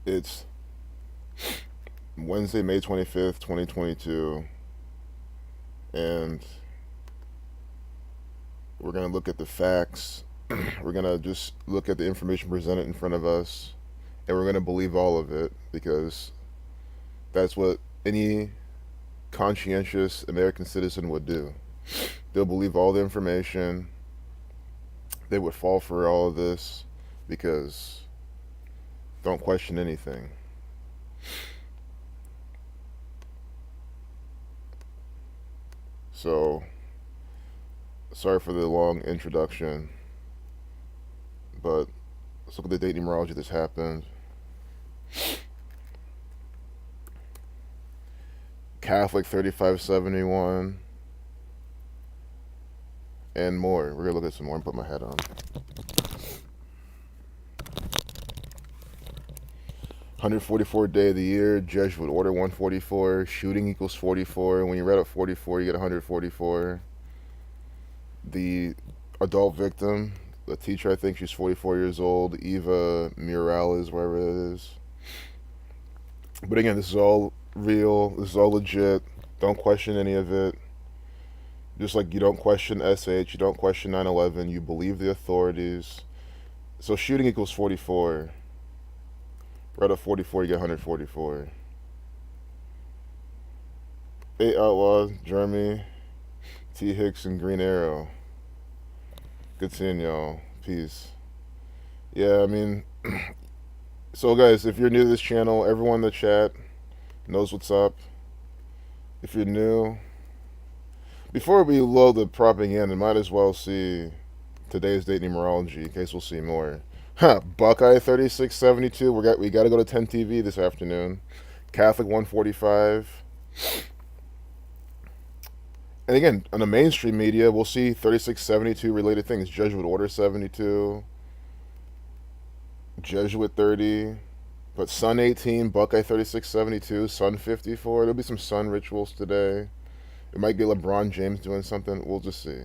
It's Wednesday, May 25th, 2022, and we're going to look at the facts. We're going to just look at the information presented in front of us, and we're going to believe all of it because that's what any conscientious American citizen would do. They'll believe all the information. They would fall for all of this because don't question anything. So, sorry for the long introduction, but let's look at the date numerology that's happened. Catholic 3571 and more. We're gonna look at some more and put my hat on. 144th day of the year, Jesuit order 144, shooting equals 44. When you read up 44, you get 144. The adult victim, the teacher, I think she's 44 years old, Eva Morales, wherever it is. But again, this is all real, this is all legit. Don't question any of it. Just like you don't question SH, you don't question 9/11, you believe the authorities. So shooting equals 44. Right up 44, you get 144. 8 Outlaws, Jeremy, T. Hicks, and Green Arrow. Good seeing y'all. Peace. Yeah, I mean, so guys, if you're new to this channel, everyone in the chat knows what's up. If you're new, before we load the propaganda, might as well see today's date numerology in case we'll see more. Huh, Buckeye 3672. We got to go to 10 TV this afternoon. Catholic 145. And again, on the mainstream media, we'll see 3672 related things. Jesuit Order 72, Jesuit 30, but Sun 18, Buckeye 3672, Sun 54. There'll be some sun rituals today. It might be LeBron James doing something. We'll just see.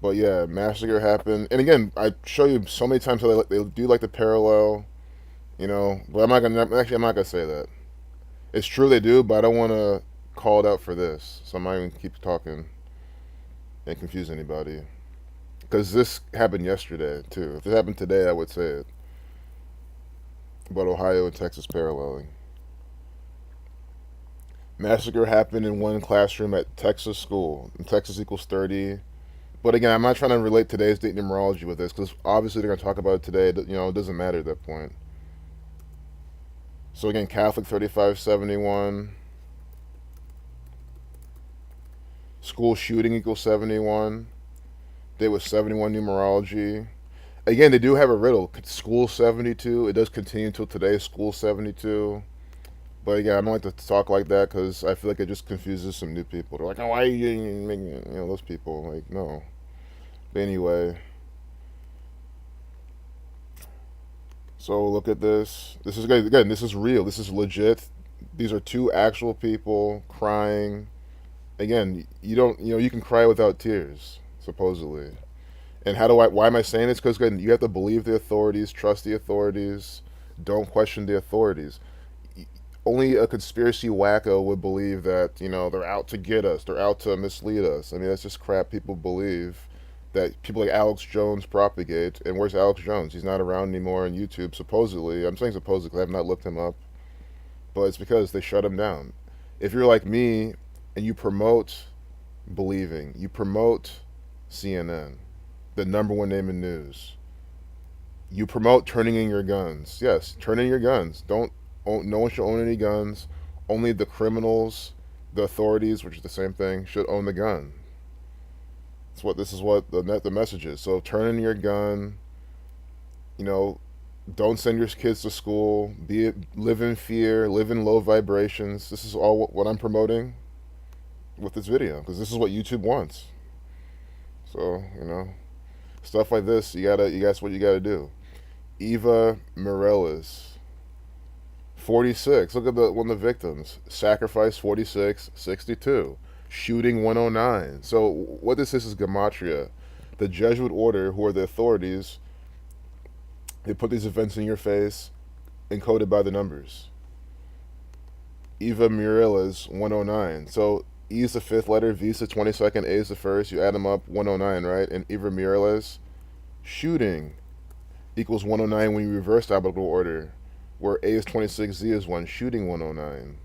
But yeah, massacre happened. And again, I show you so many times how they do like the parallel, but I'm not gonna say that. It's true they do, but I don't want to call it out for this. So I'm not even keep talking and confuse anybody. Because this happened yesterday too. If it happened today, I would say it. But Ohio and Texas paralleling. Massacre happened in one classroom at Texas school. And Texas equals 30. But again, I'm not trying to relate today's date numerology with this because obviously they're going to talk about it today. It doesn't matter at that point. So again, Catholic 3571. School shooting equals 71. Day with 71 numerology. Again, they do have a riddle. School 72. It does continue until today. School 72. But again, I don't like to talk like that because I feel like it just confuses some new people. They're like, "Oh, why are you making those people?" Like, no. But anyway, so look at this. This is again. This is real. This is legit. These are two actual people crying. Again, you don't. You can cry without tears, supposedly. And why am I saying this? Because again, you have to believe the authorities, trust the authorities, don't question the authorities. Only a conspiracy wacko would believe that, they're out to get us, they're out to mislead us. I mean, that's just crap people believe that people like Alex Jones propagate. And where's Alex Jones? He's not around anymore on YouTube, supposedly. I'm saying supposedly because I have not looked him up. But it's because they shut him down. If you're like me and you promote believing, you promote CNN, the number one name in news. You promote turning in your guns. Yes, turn in your guns. No one should own any guns. Only the criminals, the authorities, which is the same thing, should own the gun. This is what the message is. So turn in your gun. Don't send your kids to school. Live in fear. Live in low vibrations. This is all what I'm promoting with this video because this is what YouTube wants. So stuff like this, that's what you gotta do. Eva Morales, 46. Look at one of the victims. Sacrifice 46, 62. Shooting 109. So what this is gematria. The Jesuit order, who are the authorities, they put these events in your face. encoded by the numbers. Eva Muriela's 109. So E is the fifth letter, V is the 22nd, A is the first. You add them up, 109, right? And Eva Muriela's shooting equals 109 when you reverse alphabetical order, where A is 26, Z is 1, shooting 109.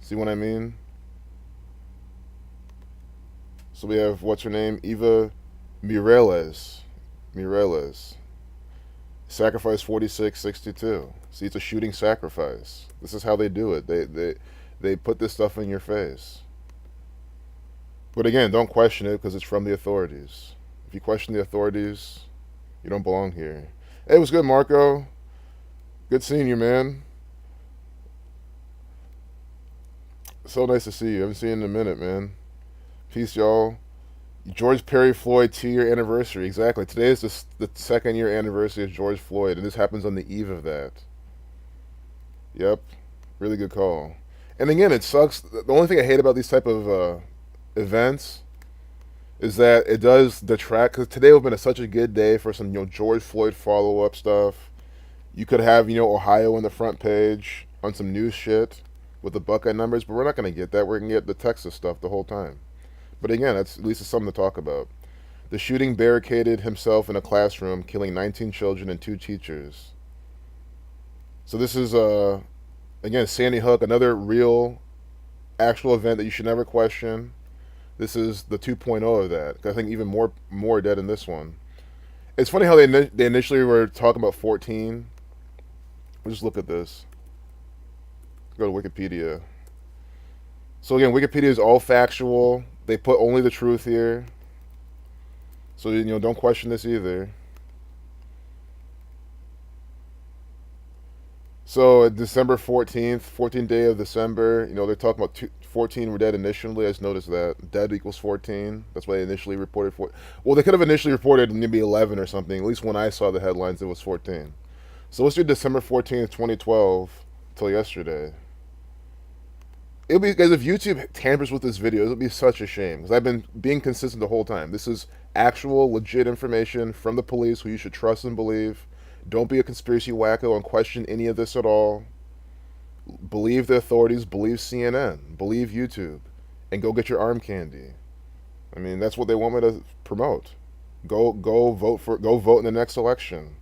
See what I mean? So we have, what's her name? Eva Mireles. Mireles. Sacrifice 4662. See, it's a shooting sacrifice. This is how they do it. They put this stuff in your face. But again, don't question it because it's from the authorities. If you question the authorities, you don't belong here. Hey, what's good, Marco? Good seeing you, man. So nice to see you. I haven't seen you in a minute, man. Peace, y'all. George Perry Floyd 2-year anniversary. Exactly. Today is the second year anniversary of George Floyd, and this happens on the eve of that. Yep. Really good call. And again, it sucks. The only thing I hate about these type of events is that it does detract. Because today would have been such a good day for some George Floyd follow up stuff. You could have Ohio on the front page on some news shit with the Buckeye numbers, but we're not going to get that. We're going to get the Texas stuff the whole time. But again, that's at least it's something to talk about. The shooting barricaded himself in a classroom, killing 19 children and 2 teachers. So this is again Sandy Hook, another real, actual event that you should never question. This is the 2.0 of that. I think even more dead in this one. It's funny how they initially were talking about 14. We'll just look at this. Go to Wikipedia. So again, Wikipedia is all factual. They put only the truth here. So don't question this either. So December 14th, 14th day of December, they're talking about 14 were dead initially. I just noticed that. Dead equals 14. That's why they initially reported Well, they could have initially reported maybe 11 or something. At least when I saw the headlines, it was 14. So let's do December 14th, 2012 till yesterday. It'll be, guys, if YouTube tampers with this video, it'll be such a shame. Because I've been being consistent the whole time. This is actual, legit information from the police who you should trust and believe. Don't be a conspiracy wacko and question any of this at all. Believe the authorities, believe CNN, believe YouTube, and go get your arm candy. I mean, that's what they want me to promote. Go vote in the next election.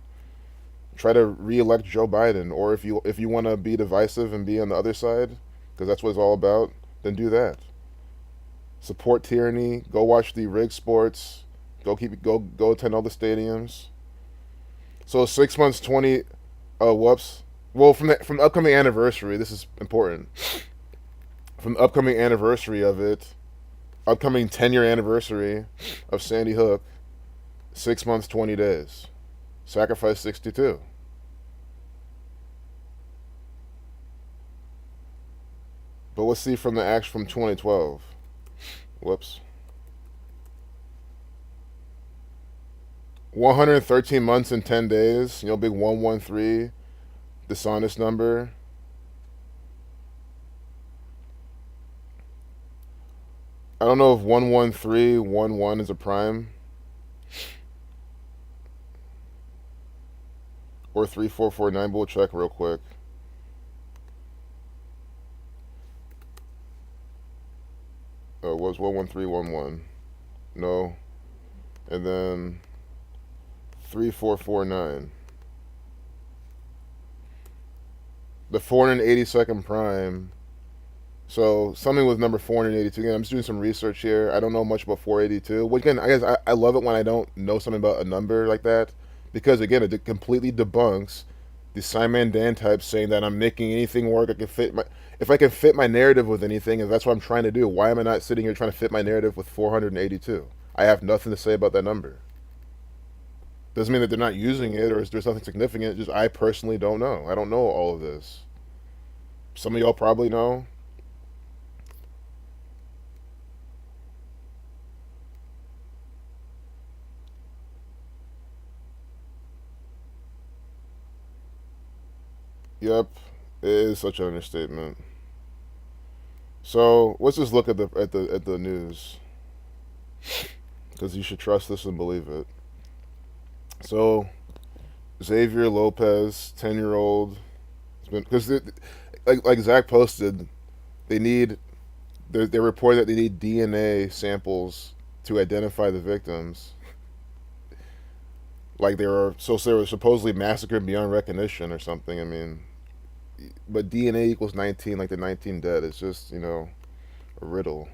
Try to re-elect Joe Biden, or if you want to be divisive and be on the other side, because that's what it's all about, then do that. Support tyranny. Go watch the rig sports. Go attend all the stadiums. So 6 months, 20. Oh, whoops. Well, from the upcoming anniversary, this is important. From the upcoming anniversary of it, upcoming 10-year anniversary of Sandy Hook, 6 months, 20 days. Sacrifice 62. But let's see from the action from 2012. Whoops. 113 months and 10 days. Big 113, dishonest number. I don't know if 11311 is a prime. Or 3449, but we'll check real quick. Oh, it was 11311. No. And then 3449. The 482nd prime. So something with number 482. Again, I'm just doing some research here. I don't know much about 482. Which again, I guess I love it when I don't know something about a number like that, because again, it completely debunks the Simon Dan type saying that I'm making anything work. If I can fit my narrative with anything, and that's what I'm trying to do. Why am I not sitting here trying to fit my narrative with 482? I have nothing to say about that number. Doesn't mean that they're not using it or there's nothing significant. Just I personally don't know. I don't know all of this. Some of y'all probably know. Yep, it is such an understatement. So let's just look at the news, because you should trust this and believe it. So Xavier Lopez, 10-year-old, Because like Zach posted, they need they're reporting that they need DNA samples to identify the victims. Like they were supposedly massacred beyond recognition or something. I mean, but DNA equals 19, like the 19 dead. It's just a riddle.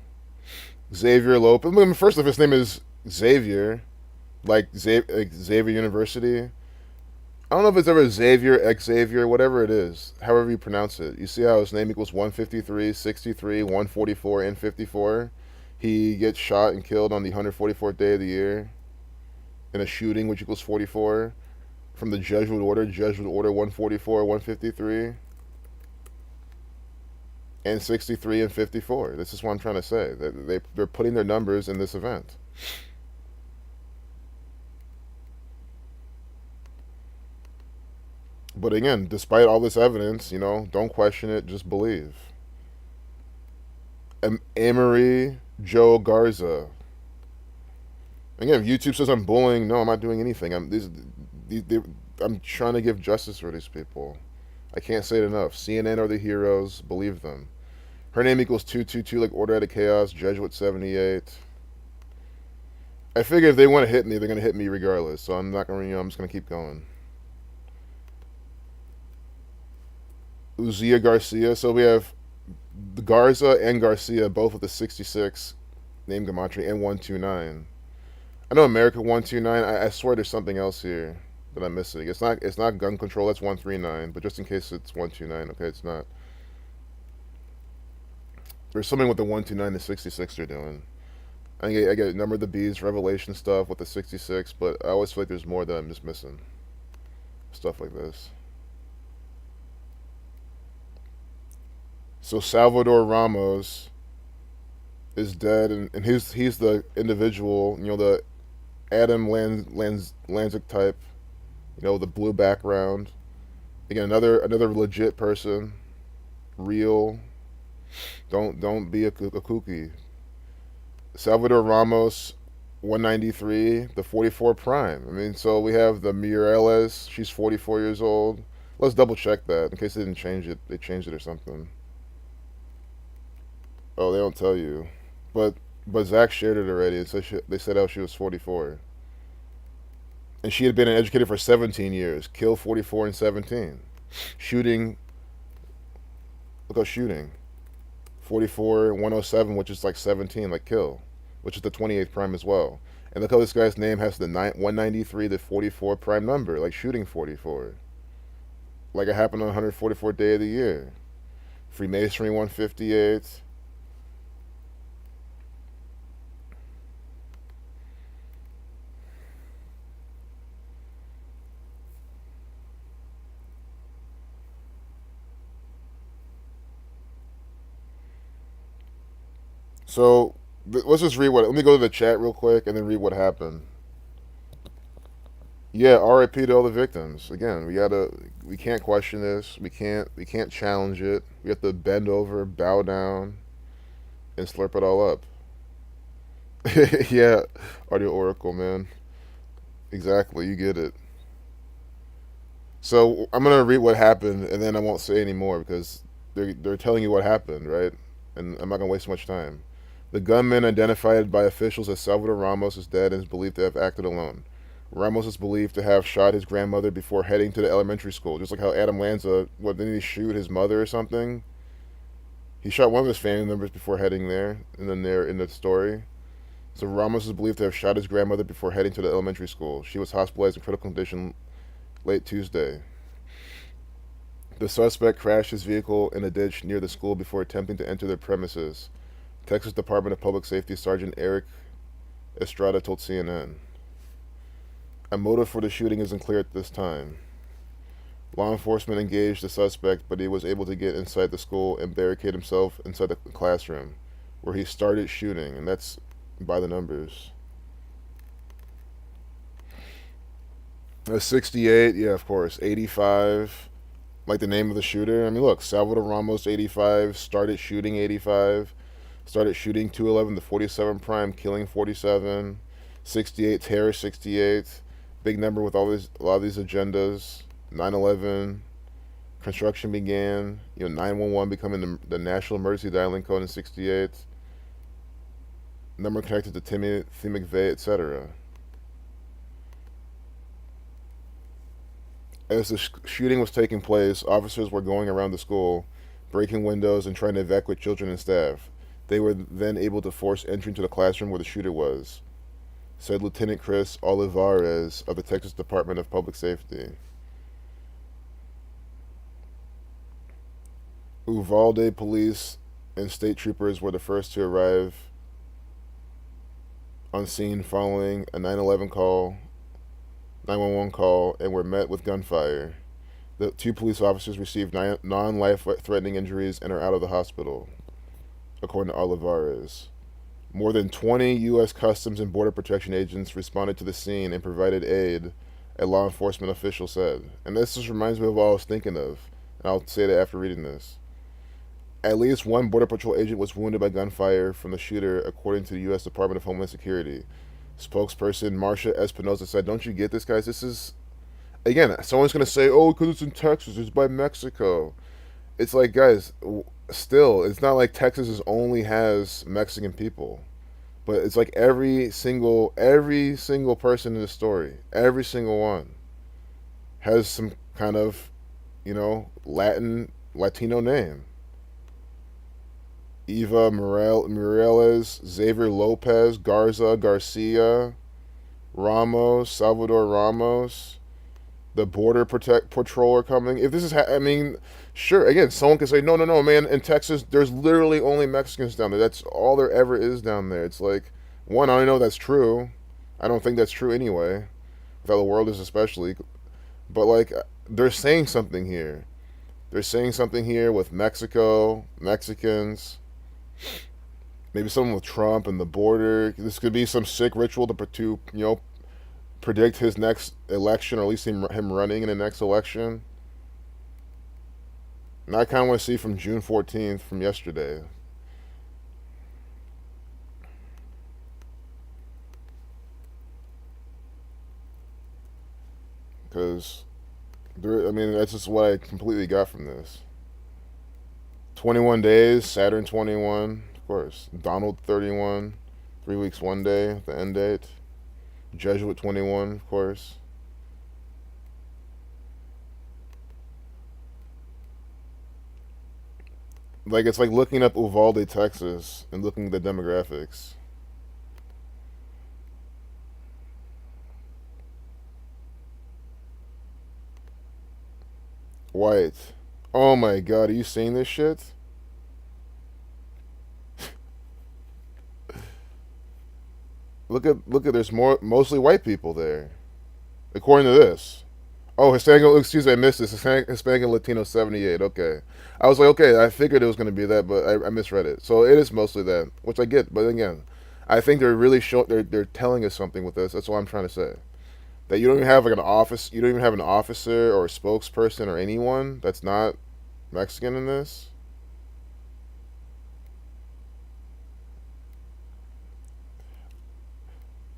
Xavier Lopez. I mean, first off, his name is Xavier, like Xavier University. I don't know if it's ever Xavier, Xavier, whatever it is, however you pronounce it. You see how his name equals 153, 63, 144, and 54? He gets shot and killed on the 144th day of the year in a shooting, which equals 44. From the Jesuit Order 144, 153, and 63 and 54. This is what I'm trying to say. They're putting their numbers in this event. But again, despite all this evidence, don't question it, just believe. Amory Joe Garza. Again, if YouTube says I'm bullying, no, I'm not doing anything. I'm trying to give justice for these people. I can't say it enough. CNN are the heroes. Believe them. Her name equals 222, like Order Out of Chaos, Jesuit 78. I figure if they want to hit me, they're going to hit me regardless. So I'm not going to, I'm just going to keep going. Uzia Garcia. So we have the Garza and Garcia, both with the 66 name gematria and 129. I know America 129. I swear there's something else here that I'm missing. It's not gun control. That's 139. But just in case it's 129, okay, it's not. There's something with the 129 and 66 they're doing. I get Number of the Beast, Revelation stuff with the 66, but I always feel like there's more that I'm just missing. Stuff like this. So Salvador Ramos is dead, and he's the individual, the Adam Lanzik type, the blue background. Again, another legit person, real. Don't be a kooky. Salvador Ramos, 193, the 44 prime. I mean, so we have the Mireles. She's 44 years old. Let's double check that in case they didn't change it. They changed it or something. Oh, they don't tell you, but Zach shared it already, and so they said how she was 44, and she had been an educator for 17 years. Kill 44 and 17, shooting. Look how shooting, 44 107, which is like 17, like kill, which is the 28th prime as well. And look how this guy's name has the 193, the 44 prime number, like shooting 44, like it happened on 144th day of the year. Freemasonry 158. So let's just read what. Let me go to the chat real quick and then read what happened. Yeah, R.I.P. to all the victims. Again, we can't question this. We can't challenge it. We have to bend over, bow down, and slurp it all up. Yeah, Audio Oracle, man. Exactly, you get it. So I'm gonna read what happened, and then I won't say any more because they're telling you what happened, right? And I'm not gonna waste much time. The gunman, identified by officials as Salvador Ramos, is dead and is believed to have acted alone. Ramos is believed to have shot his grandmother before heading to the elementary school, just like how Adam Lanza, didn't he shoot his mother or something? He shot one of his family members before heading there, and then there in the story. So Ramos is believed to have shot his grandmother before heading to the elementary school. She was hospitalized in critical condition late Tuesday. The suspect crashed his vehicle in a ditch near the school before attempting to enter their premises. Texas Department of Public Safety Sergeant Eric Estrada told CNN. A motive for the shooting isn't clear at this time. Law enforcement engaged the suspect, but he was able to get inside the school and barricade himself inside the classroom, where he started shooting, and that's by the numbers. 68, yeah, of course. 85, like the name of the shooter. I mean, look, Salvador Ramos, 85, started shooting 85, started shooting 211, the 47 prime, killing 47, 68, terror 68, big number with a lot of these agendas. 9/11, Construction began. 911 becoming the national emergency dialing code in '68. Number connected to Timmy McVeigh, etc. As the shooting was taking place, officers were going around the school, breaking windows and trying to evacuate children and staff. They were then able to force entry into the classroom where the shooter was, said Lieutenant Chris Olivares of the Texas Department of Public Safety. Uvalde police and state troopers were the first to arrive on scene following a 911 call, and were met with gunfire. The two police officers received non-life-threatening injuries and are out of the hospital, according to Olivares. More than 20 U.S. Customs and Border Protection agents responded to the scene and provided aid, a law enforcement official said. And this just reminds me of what I was thinking of, and I'll say that after reading this. At least one Border Patrol agent was wounded by gunfire from the shooter, according to the U.S. Department of Homeland Security. Spokesperson Marcia Espinosa said, "Don't you get this, guys? This is, again, someone's going to say, oh, because it's in Texas, it's by Mexico." It's like, guys, still, it's not like Texas only has Mexican people. But it's like every single person in the story, every single one, has some kind of, Latino name. Eva Morales, Xavier Lopez, Garza Garcia, Ramos, Salvador Ramos. The border patrol are coming. If this is, I mean, sure. Again, someone could say, no, no, no, man. In Texas, there's literally only Mexicans down there. That's all there ever is down there. It's like, one, I don't know that's true. I don't think that's true anyway. With how the world is, especially. But like, they're saying something here. They're saying something here with Mexico, Mexicans. Maybe something with Trump and the border. This could be some sick ritual to predict his next election, or at least him running in the next election. And I kind of want to see from June 14th, from yesterday. Because, I mean, that's just what I completely got from this. 21 days, Saturn 21, of course. Donald 31, 3 weeks, 1 day, the end date. Jesuit 21, of course. Like, it's like looking up Uvalde, Texas, and looking at the demographics. White. Oh my god, are you seeing this shit? Look at there's mostly white people there. According to this. Oh, Hispanic, excuse me, I missed this. Hispanic and Latino 78. Okay. I was like, okay, I figured it was going to be that, but I misread it. So it is mostly that, which I get. But again, I think they're really they're telling us something with this. That's what I'm trying to say. That you don't even have like an office, you don't even have an officer or a spokesperson or anyone that's not Mexican in this.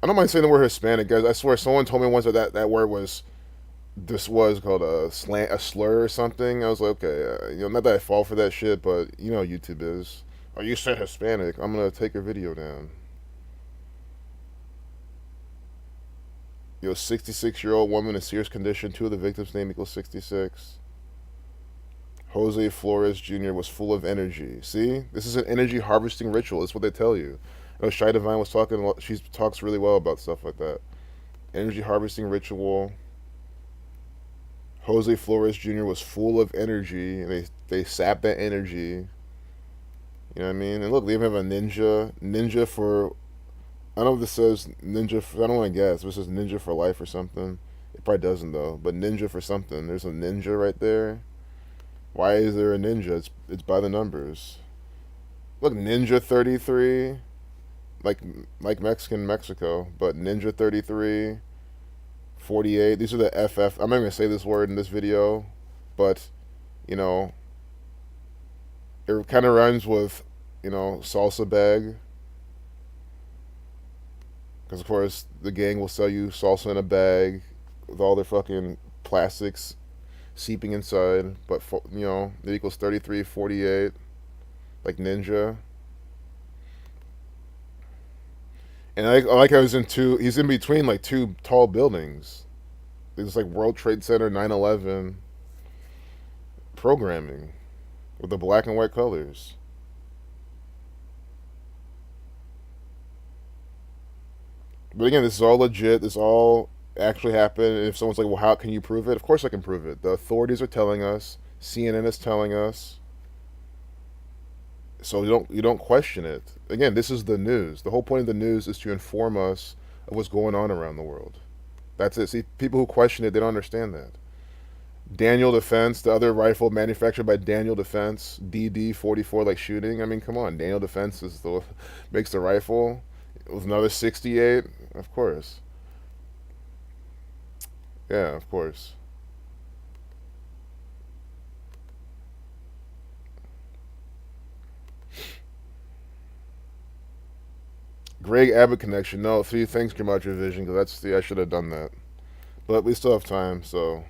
I don't mind saying the word Hispanic, guys. I swear, someone told me once that word was this was called a slur or something. I was like, okay, not that I fall for that shit, but YouTube is. Oh, you said Hispanic. I'm gonna take your video down. 66-year-old woman in serious condition. Two of the victims' name equals 66. Jose Flores Jr. was full of energy. See, this is an energy harvesting ritual. That's what they tell you. Shy Divine was talking. She talks really well about stuff like that. Energy harvesting ritual. Jose Flores Jr. was full of energy, and they sapped that energy. You know what I mean? And look, they even have a ninja for. I don't know if this says ninja. I don't want to guess. If it says ninja for life or something. It probably doesn't though. But ninja for something. There's a ninja right there. Why is there a ninja? It's by the numbers. Look, Ninja 33, like Mexican Mexico, but Ninja 33, 48. These are the FF. I'm not gonna say this word in this video, but you know, it kind of rhymes with salsa bag, because of course the gang will sell you salsa in a bag with all their fucking plastics seeping inside, but it equals 3348, like ninja. And I like how he's in between like two tall buildings. It's like World Trade Center 9/11 programming with the black and white colors. But again, this is all legit. This all actually happened. And if someone's like, "Well, how can you prove it?" Of course, I can prove it. The authorities are telling us. CNN is telling us. So you don't question it. Again, this is the news. The whole point of the news is to inform us of what's going on around the world. That's it. See, people who question it, they don't understand that. Daniel Defense, the other rifle manufactured by Daniel Defense, DD-44, like shooting. I mean, come on. Daniel Defense makes the rifle with another 68. Of course. Yeah, of course. Greg Abbott connection. No, see, thanks, Gematria Vision, because I should have done that. But we still have time, so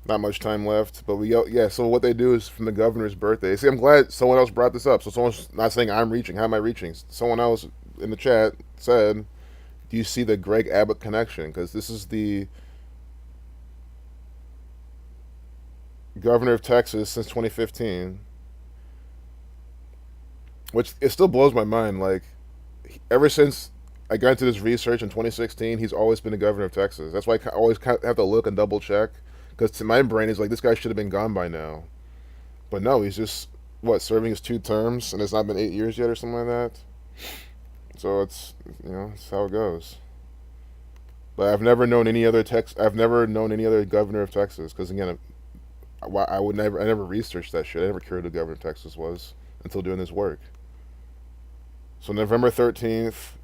not much time left. But yeah. So what they do is from the governor's birthday. See, I'm glad someone else brought this up. So someone's not saying I'm reaching. How am I reaching? Someone else in the chat said, "Do you see the Greg Abbott connection?" Because this is the governor of Texas since 2015, which it still blows my mind. Like ever since I got into this research in 2016, he's always been the governor of Texas. That's why I always have to look and double check, because to my brain is like this guy should have been gone by now. But no, he's just serving his 2 terms, and it's not been 8 years yet or something like that. So it's how it goes. But I've never known any other governor of Texas, because again, I never researched that shit. I never cared who the governor of Texas was until doing this work. So November 13th.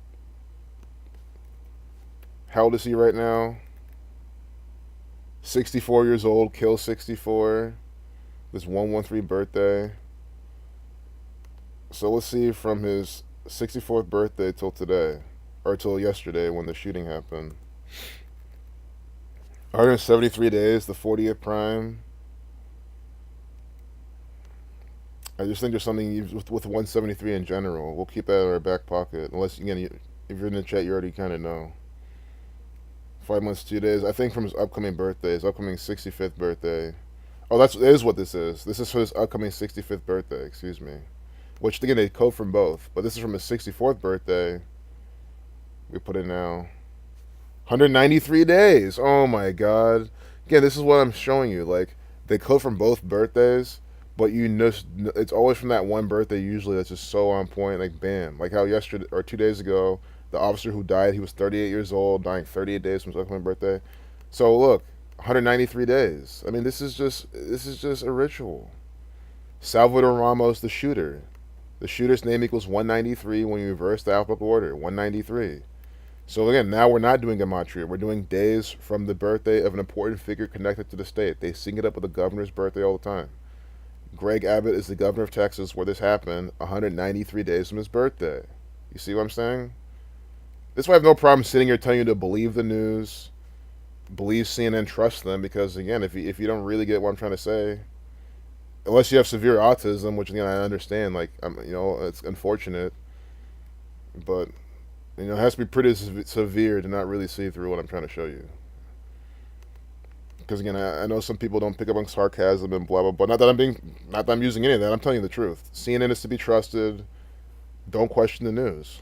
How old is he right now? 64 years old. Kill 64. This 113 birthday. So let's see from his 64th birthday till today, or till yesterday when the shooting happened. 173 days, the 40th prime. I just think there's something with 173 in general. We'll keep that in our back pocket. Unless, again, if you're in the chat, you already kind of know. 5 months, 2 days. I think from his upcoming birthday, his upcoming 65th birthday. Oh, that is what this is. This is for his upcoming 65th birthday, excuse me. Which, again, they code from both. But this is from his 64th birthday. We put in now. 193 days. Oh, my God. Again, this is what I'm showing you. Like, they code from both birthdays. But it's always from that one birthday usually that's just so on point, like bam. Like how yesterday or 2 days ago, the officer who died, he was 38 years old, dying 38 days from his upcoming birthday. So look, 193 days. I mean, this is just a ritual. Salvador Ramos, the shooter. The shooter's name equals 193 when you reverse the alphabetical order. 193. So again, now we're not doing gematria. We're doing days from the birthday of an important figure connected to the state. They sync it up with the governor's birthday all the time. Greg Abbott is the governor of Texas where this happened 193 days from his birthday. You see what I'm saying? This is why I have no problem sitting here telling you to believe the news, believe CNN, trust them, because again, if you don't really get what I'm trying to say, unless you have severe autism, which again I understand, like it's unfortunate, but it has to be pretty severe to not really see through what I'm trying to show you. Because again, I know some people don't pick up on sarcasm and blah blah blah. Not that I'm using any of that. I'm telling you the truth. CNN is to be trusted. Don't question the news.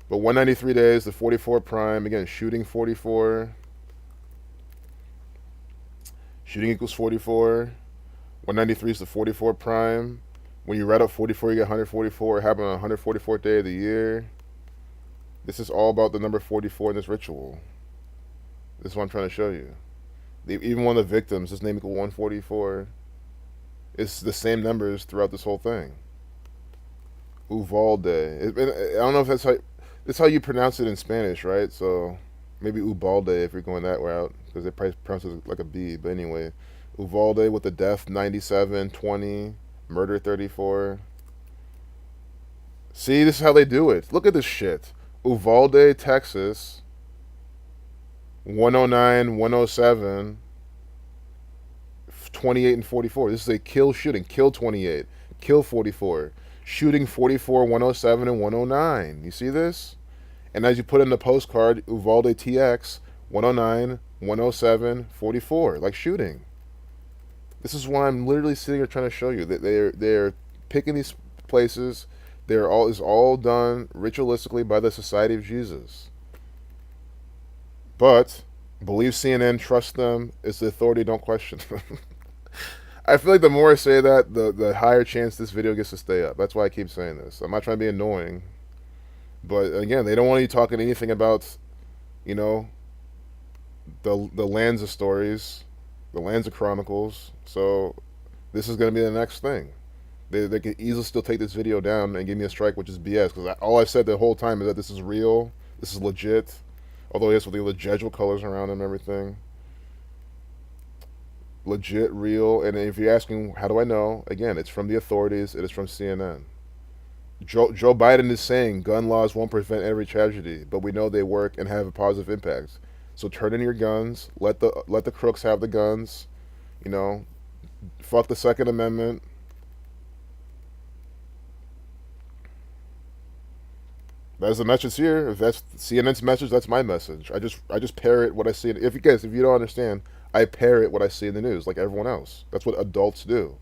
But 193 days, the 44 prime. Again, shooting 44. Shooting equals 44. 193 is the 44 prime. When you write up 44, you get 144. It happened on the 144th day of the year. This is all about the number 44 in this ritual. This is what I'm trying to show you. Even one of the victims, his name equals 144. It's the same numbers throughout this whole thing. Uvalde. I don't know if that's how you pronounce it in Spanish, right? So maybe Ubalde if you're going that route, because they probably pronounce it like a B. But anyway, Uvalde with the death 97, 20, murder 34. See, this is how they do it. Look at this shit. Uvalde, Texas. 109, 107, 28 and 44. This is a kill shooting. Kill 28. Kill 44. Shooting 44, 107, and 109. You see this? And as you put in the postcard, Uvalde TX, 109, 107, 44. Like shooting. This is why I'm literally sitting here trying to show you that they're picking these places. Is all done ritualistically by the Society of Jesus. But believe CNN, trust them. It's the authority, don't question them. I feel like the more I say that, the higher chance this video gets to stay up. That's why I keep saying this. I'm not trying to be annoying, but again, they don't want you talking anything about, you know, the Lanza stories, the Lanza Chronicles. So this is going to be the next thing. They could easily still take this video down and give me a strike, which is BS. Because all I said the whole time is that this is real, this is legit. Although yes, with the legit colors around them and everything. Legit, real. And if you're asking, how do I know? Again, it's from the authorities. It is from CNN. Joe Biden is saying gun laws won't prevent every tragedy, but we know they work and have a positive impact. So turn in your guns. Let the crooks have the guns. You know, fuck the Second Amendment. That's the message here. If that's CNN's message, that's my message. I just parrot what I see. If you don't understand, I parrot what I see in the news, like everyone else. That's what adults do.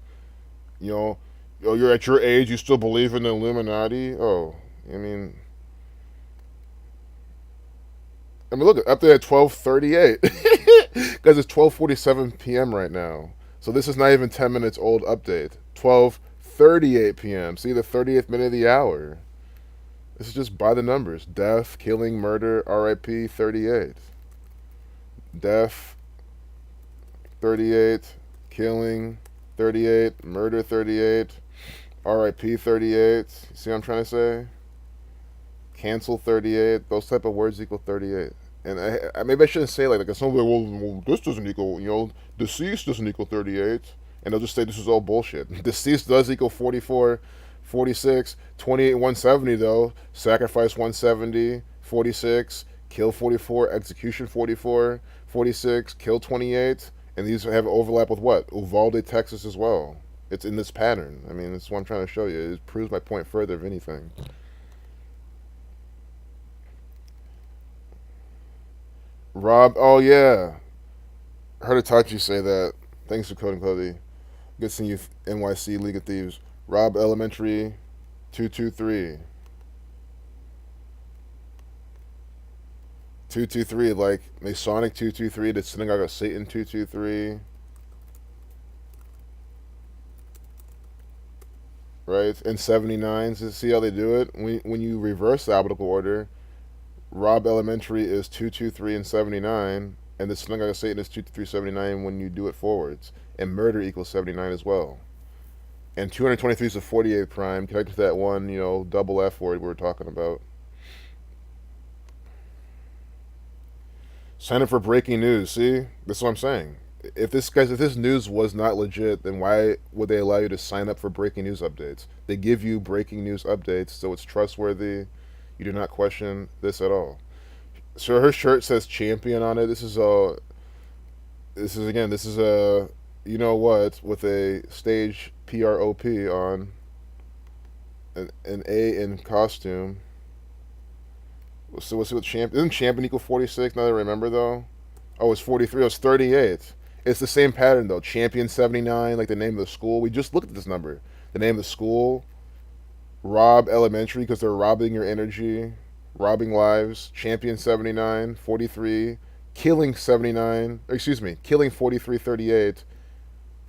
You know, oh, you're at your age, you still believe in the Illuminati. Oh, look up there at 12:38 because it's 12:47 p.m. right now. So this is not even 10 minutes old update. 12:38 p.m. See the 30th minute of the hour. This is just by the numbers. Death, killing, murder, RIP 38. Death 38, killing 38, murder 38, RIP 38. See what I'm trying to say? Cancel 38. Those type of words equal 38. And maybe I shouldn't say like something like, well, this doesn't equal, deceased doesn't equal 38. And they'll just say this is all bullshit. Deceased does equal 44, 46, 28, 170 though. Sacrifice 170, 46, kill 44, execution 44, 46, kill 28. And these have overlap with what? Uvalde, Texas as well. It's in this pattern. That's what I'm trying to show you. It proves my point further, if anything. Rob, oh yeah. I heard Itachi say that. Thanks for coding, Cody. Good seeing you, NYC League of Thieves. Rob Elementary 223. 223, like Masonic 223, the Synagogue of Satan 223. Right? And 79s, see how they do it? When you reverse the alphabetical order, Rob Elementary is 223 and 79, and the Synagogue of Satan is 223, 79 when you do it forwards. And murder equals 79 as well. And 223 is the 48th prime, connected to that one, double F word we were talking about. Sign up for breaking news. See, that's what I'm saying. If this news was not legit, then why would they allow you to sign up for breaking news updates? They give you breaking news updates, so it's trustworthy. You do not question this at all. So her shirt says champion on it. This is a you know what, with a stage PROP on, an A in costume. So we'll see what champion. Isn't champion equal 46? Now that I remember though. Oh, it's 43. Oh, it's 38. It's the same pattern though. Champion 79, like the name of the school. We just looked at this number. The name of the school. Rob Elementary, because they're robbing your energy, robbing lives. Champion 79, 43. Killing 79. Excuse me. Killing 43, 38.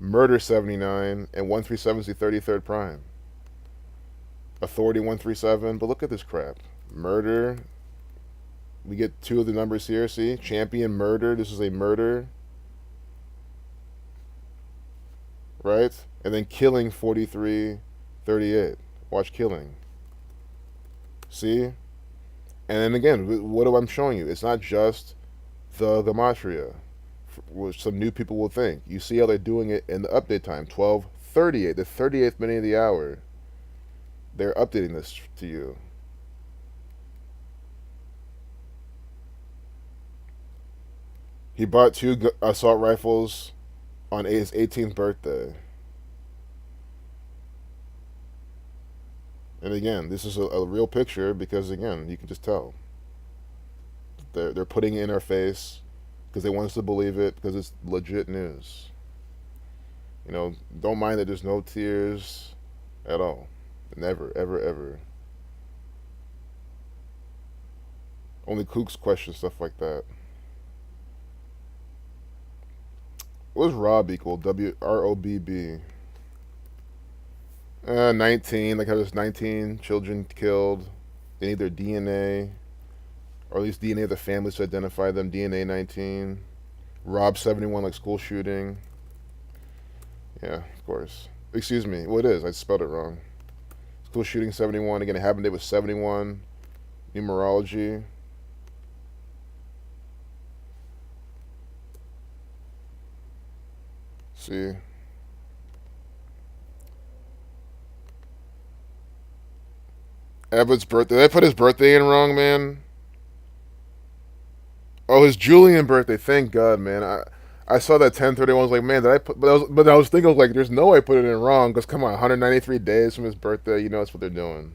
Murder 79, and 137 is the 33rd prime. Authority 137. But look at this crap. Murder. We get two of the numbers here, see? Champion, murder. This is a murder. Right? And then killing 43, 38. Watch killing. See? And then again, what am I showing you? It's not just the gematria, which some new people will think. You see how they're doing it in the update time. 12:38, the 38th minute of the hour. They're updating this to you. He bought two assault rifles on his 18th birthday. And again, this is a real picture because again, you can just tell they're putting it in our face because they want us to believe it because it's legit news. You know, don't mind that there's no tears at all. Never, ever, ever. Only kooks question stuff like that. What does Rob equal? WROBB. 19. Like how there's 19 children killed. They need their DNA, or at least DNA of the families to identify them. DNA 19. Rob 71, like school shooting. Yeah, of course. Excuse me. Well, it is. I spelled it wrong. School shooting 71. Again, it happened. It was 71. Numerology. See. Evan's birthday. Did I put his birthday in wrong, man? Oh, his Julian birthday. Thank God, man. I saw that 1031. I was like, man, did I put? But I was thinking, like, there's no way I put it in wrong. Because come on, 193 days from his birthday. You know that's what they're doing.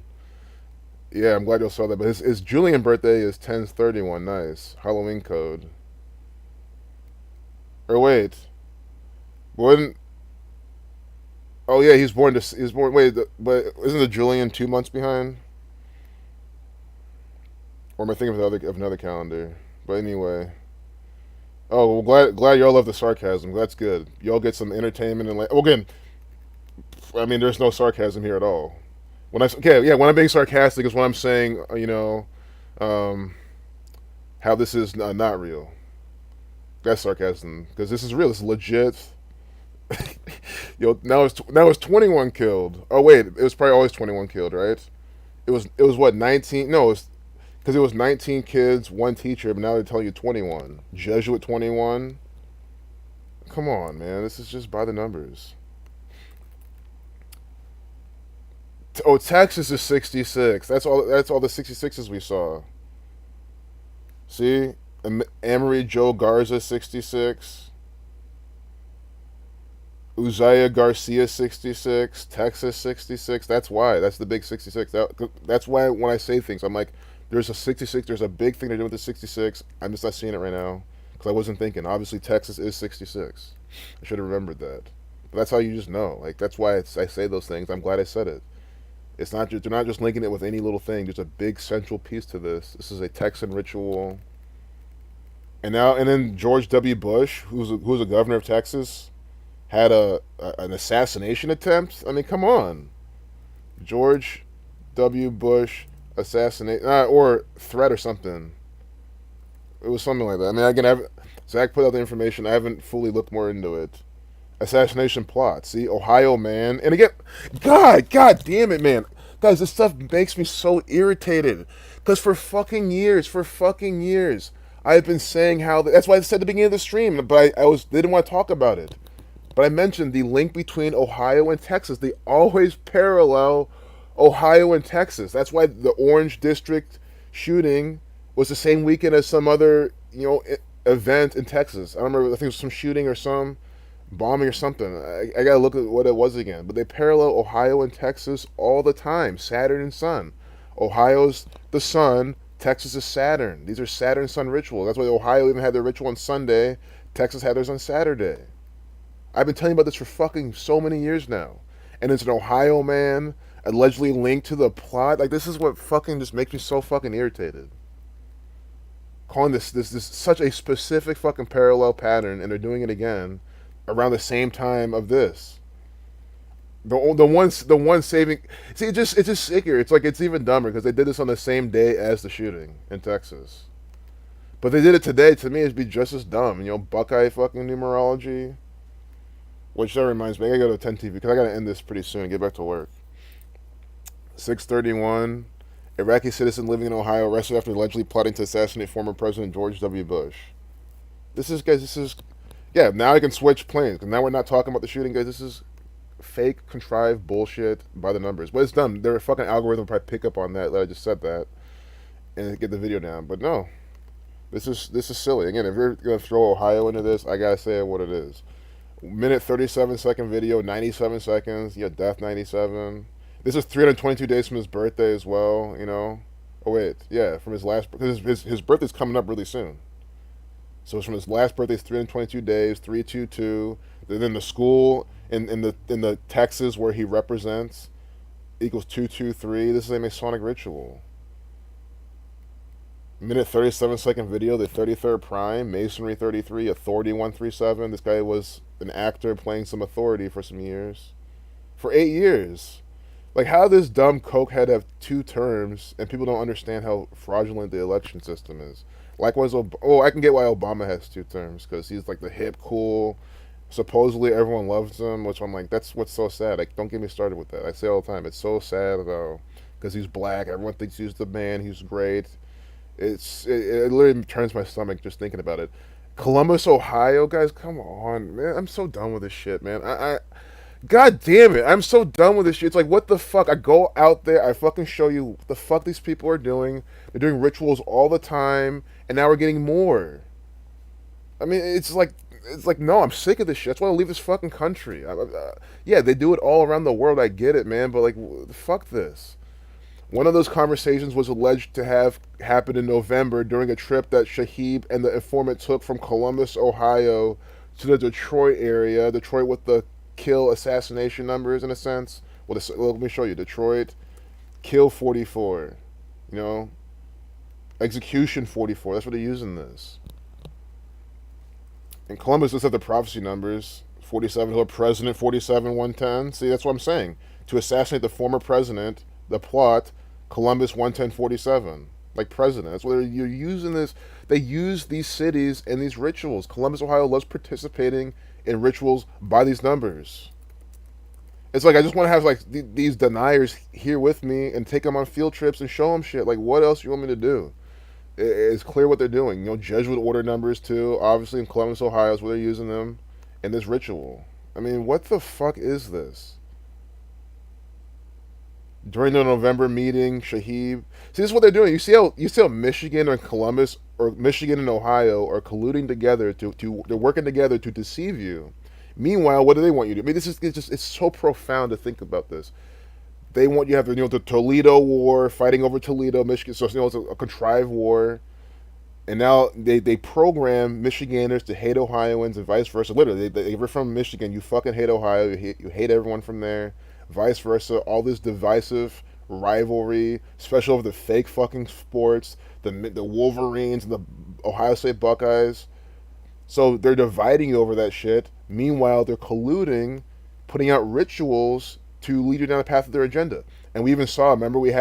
Yeah, I'm glad you saw that. But his Julian birthday is 1031. Nice Halloween code. Or wait, wouldn't? Oh yeah, he's born. He's born. Wait, but isn't the Julian 2 months behind? Or am I thinking of another calendar? But anyway. Oh, well, glad y'all love the sarcasm. That's good. Y'all get some entertainment and like. Well, again, I mean, there's no sarcasm here at all. When I'm being sarcastic is when I'm saying, um, how this is not real. That's sarcasm because this is real. This is legit. Now it's 21 killed. Oh wait, it was probably always 21 killed, right? It was what 19? No, it was because it was 19 kids, one teacher, but now they're telling you 21. Jesuit 21. Come on, man. This is just by the numbers. Oh, Texas is 66. That's all the 66s we saw. See? Amory Joe Garza 66. Uzziah Garcia 66. Texas 66. That's why. That's the big 66. That's why when I say things, I'm like, there's a 66. There's a big thing to do with the 66. I'm just not seeing it right now because I wasn't thinking. Obviously, Texas is 66. I should have remembered that. But that's how you just know. Like that's why I say those things. I'm glad I said it. It's not just they're not just linking it with any little thing. There's a big central piece to this. This is a Texan ritual. And then George W. Bush, who's a governor of Texas, had an assassination attempt. I mean, come on, George W. Bush assassinate or threat or something. It was something like that. I mean, again, Zach put out the information. I haven't fully looked more into it. Assassination plot. See, Ohio man, and again, God damn it, man, guys, this stuff makes me so irritated. Because for fucking years, I've been saying how that's why I said at the beginning of the stream, but I didn't want to talk about it. But I mentioned the link between Ohio and Texas. They always parallel Ohio and Texas. That's why the Orange District shooting was the same weekend as some other, event in Texas. I don't remember. I think it was some shooting or some bombing or something. I gotta look at what it was again. But they parallel Ohio and Texas all the time. Saturn and Sun. Ohio's the sun. Texas is Saturn. These are Saturn Sun rituals. That's why Ohio even had their ritual on Sunday. Texas had theirs on Saturday. I've been telling you about this for fucking so many years now. And it's an Ohio man allegedly linked to the plot. Like, this is what fucking just makes me so fucking irritated. Calling this such a specific fucking parallel pattern, and they're doing it again around the same time of this. The one saving. See, it's just sicker. It's like it's even dumber because they did this on the same day as the shooting in Texas. But they did it today. To me, it'd be just as dumb. Buckeye fucking numerology. Which that reminds me, I gotta go to 10 TV because I gotta end this pretty soon and get back to work. 631. Iraqi citizen living in Ohio arrested after allegedly plotting to assassinate former President George W. Bush. Yeah, now I can switch planes because now we're not talking about the shooting, guys. This is fake, contrived bullshit by the numbers. But it's dumb. Their fucking algorithm will probably pick up on that I just said that and get the video down. But no, this is silly. Again, if you're gonna throw Ohio into this, I gotta say what it is. minute 37-second video, 97 seconds. Yeah, death 97. This is 322 days from his birthday as well. Oh wait, yeah, from his last because his birthday's coming up really soon. So it's from his last birthday, 322 days, 322. Then the school in the Texas where he represents equals 223. This is a Masonic ritual. Minute 37-second video, the 33rd prime, Masonry 33, Authority 137. This guy was an actor playing some authority for some years. For 8 years. Like, how this dumb cokehead have two terms and people don't understand how fraudulent the election system is. Likewise, I can get why Obama has two terms because he's like the hip, cool. Supposedly everyone loves him, which I'm like, that's what's so sad. Like, don't get me started with that. I say all the time, it's so sad though, because he's black. Everyone thinks he's the man. He's great. It literally turns my stomach just thinking about it. Columbus, Ohio, guys, come on, man. I'm so done with this shit, man. God damn it, I'm so done with this shit. It's like, what the fuck? I go out there, I fucking show you what the fuck these people are doing. They're doing rituals all the time, and now we're getting more. I mean, it's like no, I'm sick of this shit. That's why I leave this fucking country. Yeah, they do it all around the world. I get it, man, but like, fuck this. One of those conversations was alleged to have happened in November during a trip that Shahib and the informant took from Columbus, Ohio, to the Detroit area. Detroit with the kill assassination numbers, in a sense. Well, let me show you. Detroit, kill 44. You know, execution 44. That's what they're using this. In Columbus, let's have the prophecy numbers. 47 to a president, 47, 110. See, that's what I'm saying. To assassinate the former president, the plot, Columbus 11047. Like president. That's what you're using this. They use these cities and these rituals. Columbus, Ohio loves participating in rituals by these numbers. It's like I just want to have like these deniers here with me and take them on field trips and show them shit. Like, what else you want me to do? It's clear what they're doing. Jesuit order numbers too. Obviously in Columbus, Ohio is where they're using them in this ritual. I mean, what the fuck is this? During the November meeting, Shahib. See, this is what they're doing. You see how Michigan or Columbus or Michigan and Ohio are colluding together they're working together to deceive you. Meanwhile, what do they want you to do? I mean, it's so profound to think about this. They want you to have the Toledo War, fighting over Toledo, Michigan. So it's a contrived war, and now they program Michiganders to hate Ohioans and vice versa. Literally, if you're from Michigan, you fucking hate Ohio. You hate everyone from there. Vice versa. All this divisive rivalry, especially over the fake fucking sports, the Wolverines and the Ohio State Buckeyes. So they're dividing you over that shit. Meanwhile, they're colluding, putting out rituals to lead you down the path of their agenda. And we even saw, remember we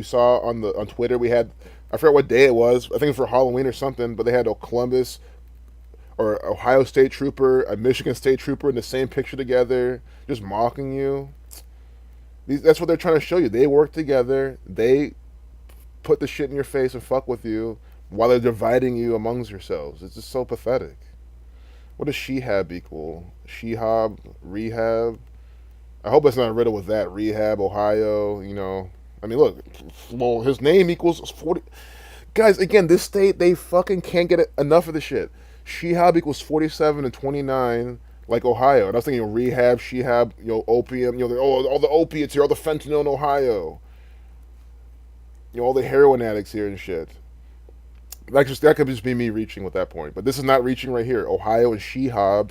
saw on Twitter, we had, I forget what day it was, I think it was for Halloween or something, but they had a Columbus or Ohio State trooper, a Michigan State trooper in the same picture together, just mocking you. That's what they're trying to show you. They work together, they put the shit in your face and fuck with you while they're dividing you amongst yourselves. It's just so pathetic. What does Shehab equal? Shehab, rehab. I hope it's not a riddle with that. Rehab, Ohio, I mean, look, well, his name equals 40. Guys, again, this state, they fucking can't get enough of the shit. Shehab equals 47 and 29, like Ohio. And I was thinking, rehab, Shehab, opium, all the opiates here, all the fentanyl in Ohio. All the heroin addicts here and shit. That could just be me reaching with that point. But this is not reaching right here. Ohio and Shehab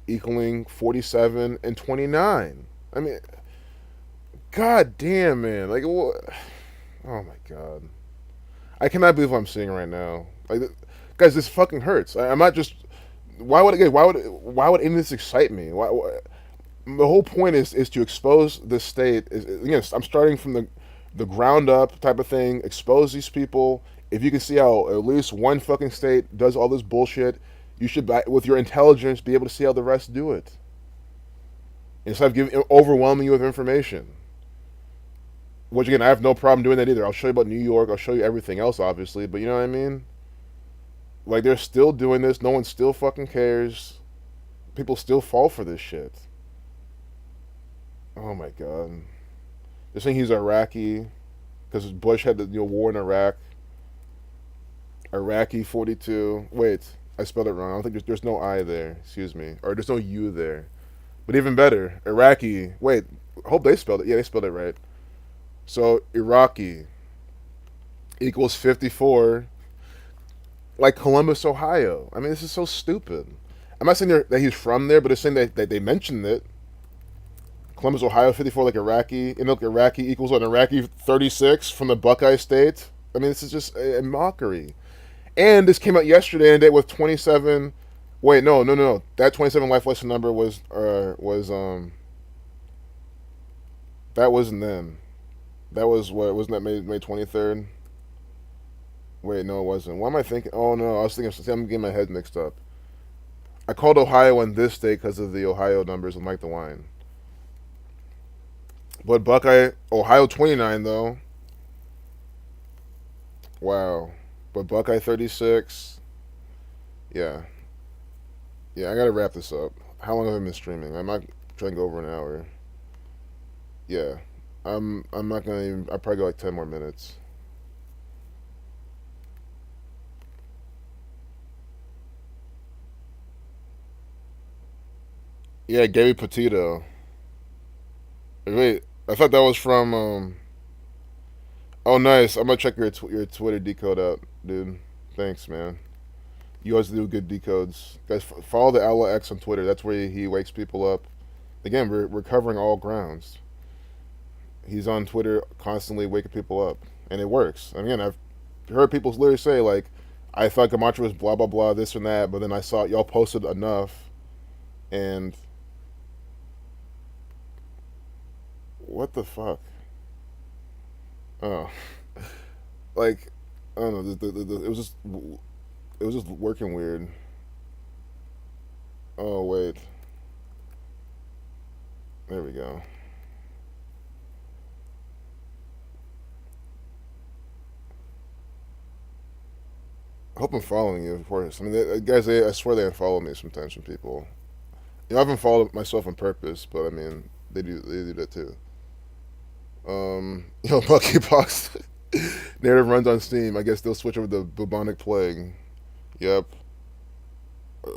equaling 47 and 29. I mean, god damn, man. Like, what? Oh my god. I cannot believe what I'm seeing right now. Like, guys, this fucking hurts. I'm not just. Why would any of this excite me? The whole point is to expose the state. I'm starting from the ground up type of thing. Expose these people. If you can see how at least one fucking state does all this bullshit, you should, with your intelligence, be able to see how the rest do it. Instead of overwhelming you with information. Which, again, I have no problem doing that either. I'll show you about New York. I'll show you everything else, obviously. But you know what I mean? Like, they're still doing this. No one still fucking cares. People still fall for this shit. Oh, my God. They're saying he's Iraqi because Bush had the war in Iraq. Iraqi 42. Wait. I spelled it wrong. I don't think there's no I there. Excuse me, or there's no U there. But even better, Iraqi. Wait, I hope they spelled it. Yeah, they spelled it right. So Iraqi equals 54, like Columbus, Ohio. I mean, this is so stupid. I'm not saying that he's from there, but it's saying that they mentioned it. Columbus, Ohio, 54, like Iraqi. And look, Iraqi equals an Iraqi 36 from the Buckeye State. I mean, this is just a mockery. And this came out yesterday and it with 27. Wait, no. That 27 life lesson number that wasn't then. That was what wasn't that May 23rd? Wait, no, it wasn't. What am I thinking? Oh no, I was thinking. See, I'm getting my head mixed up. I called Ohio on this day because of the Ohio numbers and Mike the Wine. But Buckeye, Ohio 29 though. Wow. But Buckeye 36. Yeah. Yeah, I gotta wrap this up. How long have I been streaming? I'm not trying to go over an hour. Yeah. I'm not gonna even. I'll probably go like 10 more minutes. Yeah, Gary Petito. Wait, I thought that was from. Oh, nice. I'm gonna check your Twitter decode out, dude. Thanks, man. You always do good decodes, guys. Follow the Outlaw X on Twitter. That's where he wakes people up. Again, we're covering all grounds. He's on Twitter constantly waking people up, and it works. I mean, I've heard people literally say like, "I thought Camacho was blah blah blah this and that," but then I saw y'all posted enough, and what the fuck? Oh, like I don't know. It was just working weird. Oh wait, there we go. I hope I'm following you, of course. I mean, guys, I swear they unfollow me sometimes from people. I haven't followed myself on purpose, but I mean, they do that too. Monkeypox narrative runs on Steam. I guess they'll switch over to bubonic plague. Yep.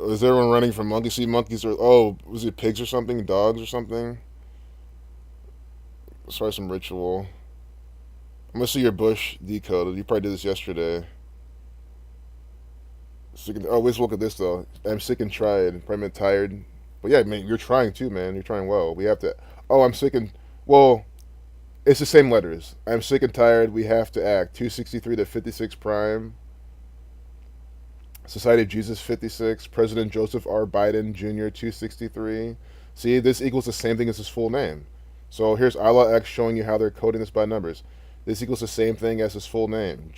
Is everyone running from monkeys? See, monkeys are. Oh, was it pigs or something? Dogs or something? Sorry, some ritual. I'm gonna see your bush decoded. You probably did this yesterday. Oh, let's look at this though. I'm sick and tired. Probably tired. But yeah, man, you're trying too, man. You're trying well. We have to. Oh, I'm sick and. Well, it's the same letters. I'm sick and tired. We have to act. 263 to 56 prime. Society of Jesus 56. President Joseph R. Biden Jr. 263. See, this equals the same thing as his full name. So here's Isla X showing you how they're coding this by numbers. This equals the same thing as his full name.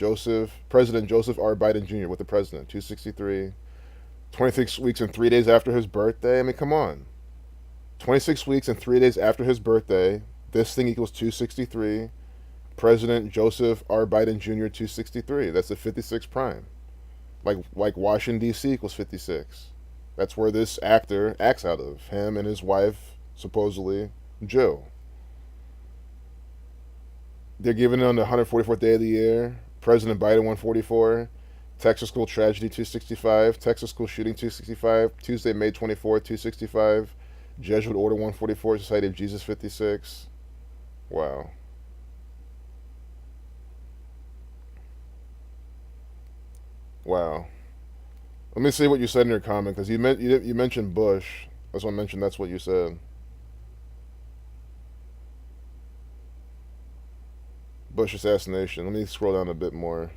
President Joseph R. Biden Jr. with the president. 263. 26 weeks and 3 days after his birthday. I mean, come on. 26 weeks and 3 days after his birthday. This thing equals 263. President Joseph R. Biden Jr. 263. That's the 56 prime. Like Washington D.C. equals 56. That's where this actor acts out of. Him and his wife, supposedly, Jill. They're giving it on the 144th day of the year. President Biden 144. Texas school tragedy 265. Texas school shooting 265. Tuesday, May 24th 265. Jesuit order 144. Society of Jesus 56. Wow. Wow. Let me see what you said in your comment because you mentioned Bush. That's what I mentioned. That's what you said. Bush assassination. Let me scroll down a bit more.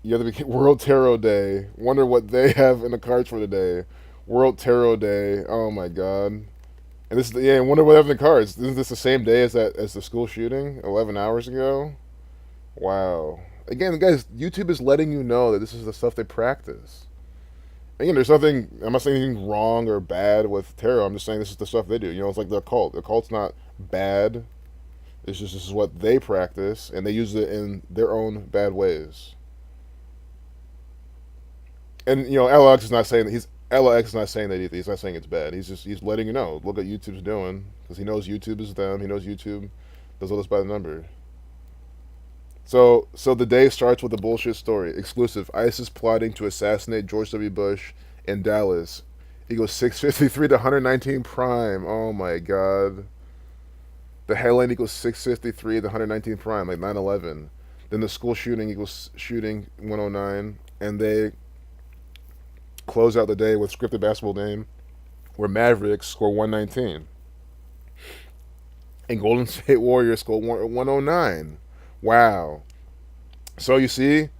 You have the World Tarot Day. Wonder what they have in the cards for today. World Tarot Day. Oh my god. And this is yeah. Wonder what they have in the cards. Isn't this the same day as the school shooting 11 hours ago? Wow. Again, guys, YouTube is letting you know that this is the stuff they practice. Again, there's nothing. I'm not saying anything wrong or bad with tarot. I'm just saying this is the stuff they do. It's like the occult. The occult's not bad. It's just this is what they practice, and they use it in their own bad ways. And LX is not saying that LX is not saying that either. He's not saying it's bad. He's letting you know. Look what YouTube's doing because he knows YouTube is them. He knows YouTube does all this by the number. So the day starts with a bullshit story. Exclusive. ISIS plotting to assassinate George W. Bush in Dallas. Equals 653 to 119 prime. Oh my god. The headline equals 653 to 119 prime, like 9/11. Then the school shooting equals shooting 109, and they close out the day with scripted basketball game where Mavericks score 119 and Golden State Warriors score 109. Wow. So you see,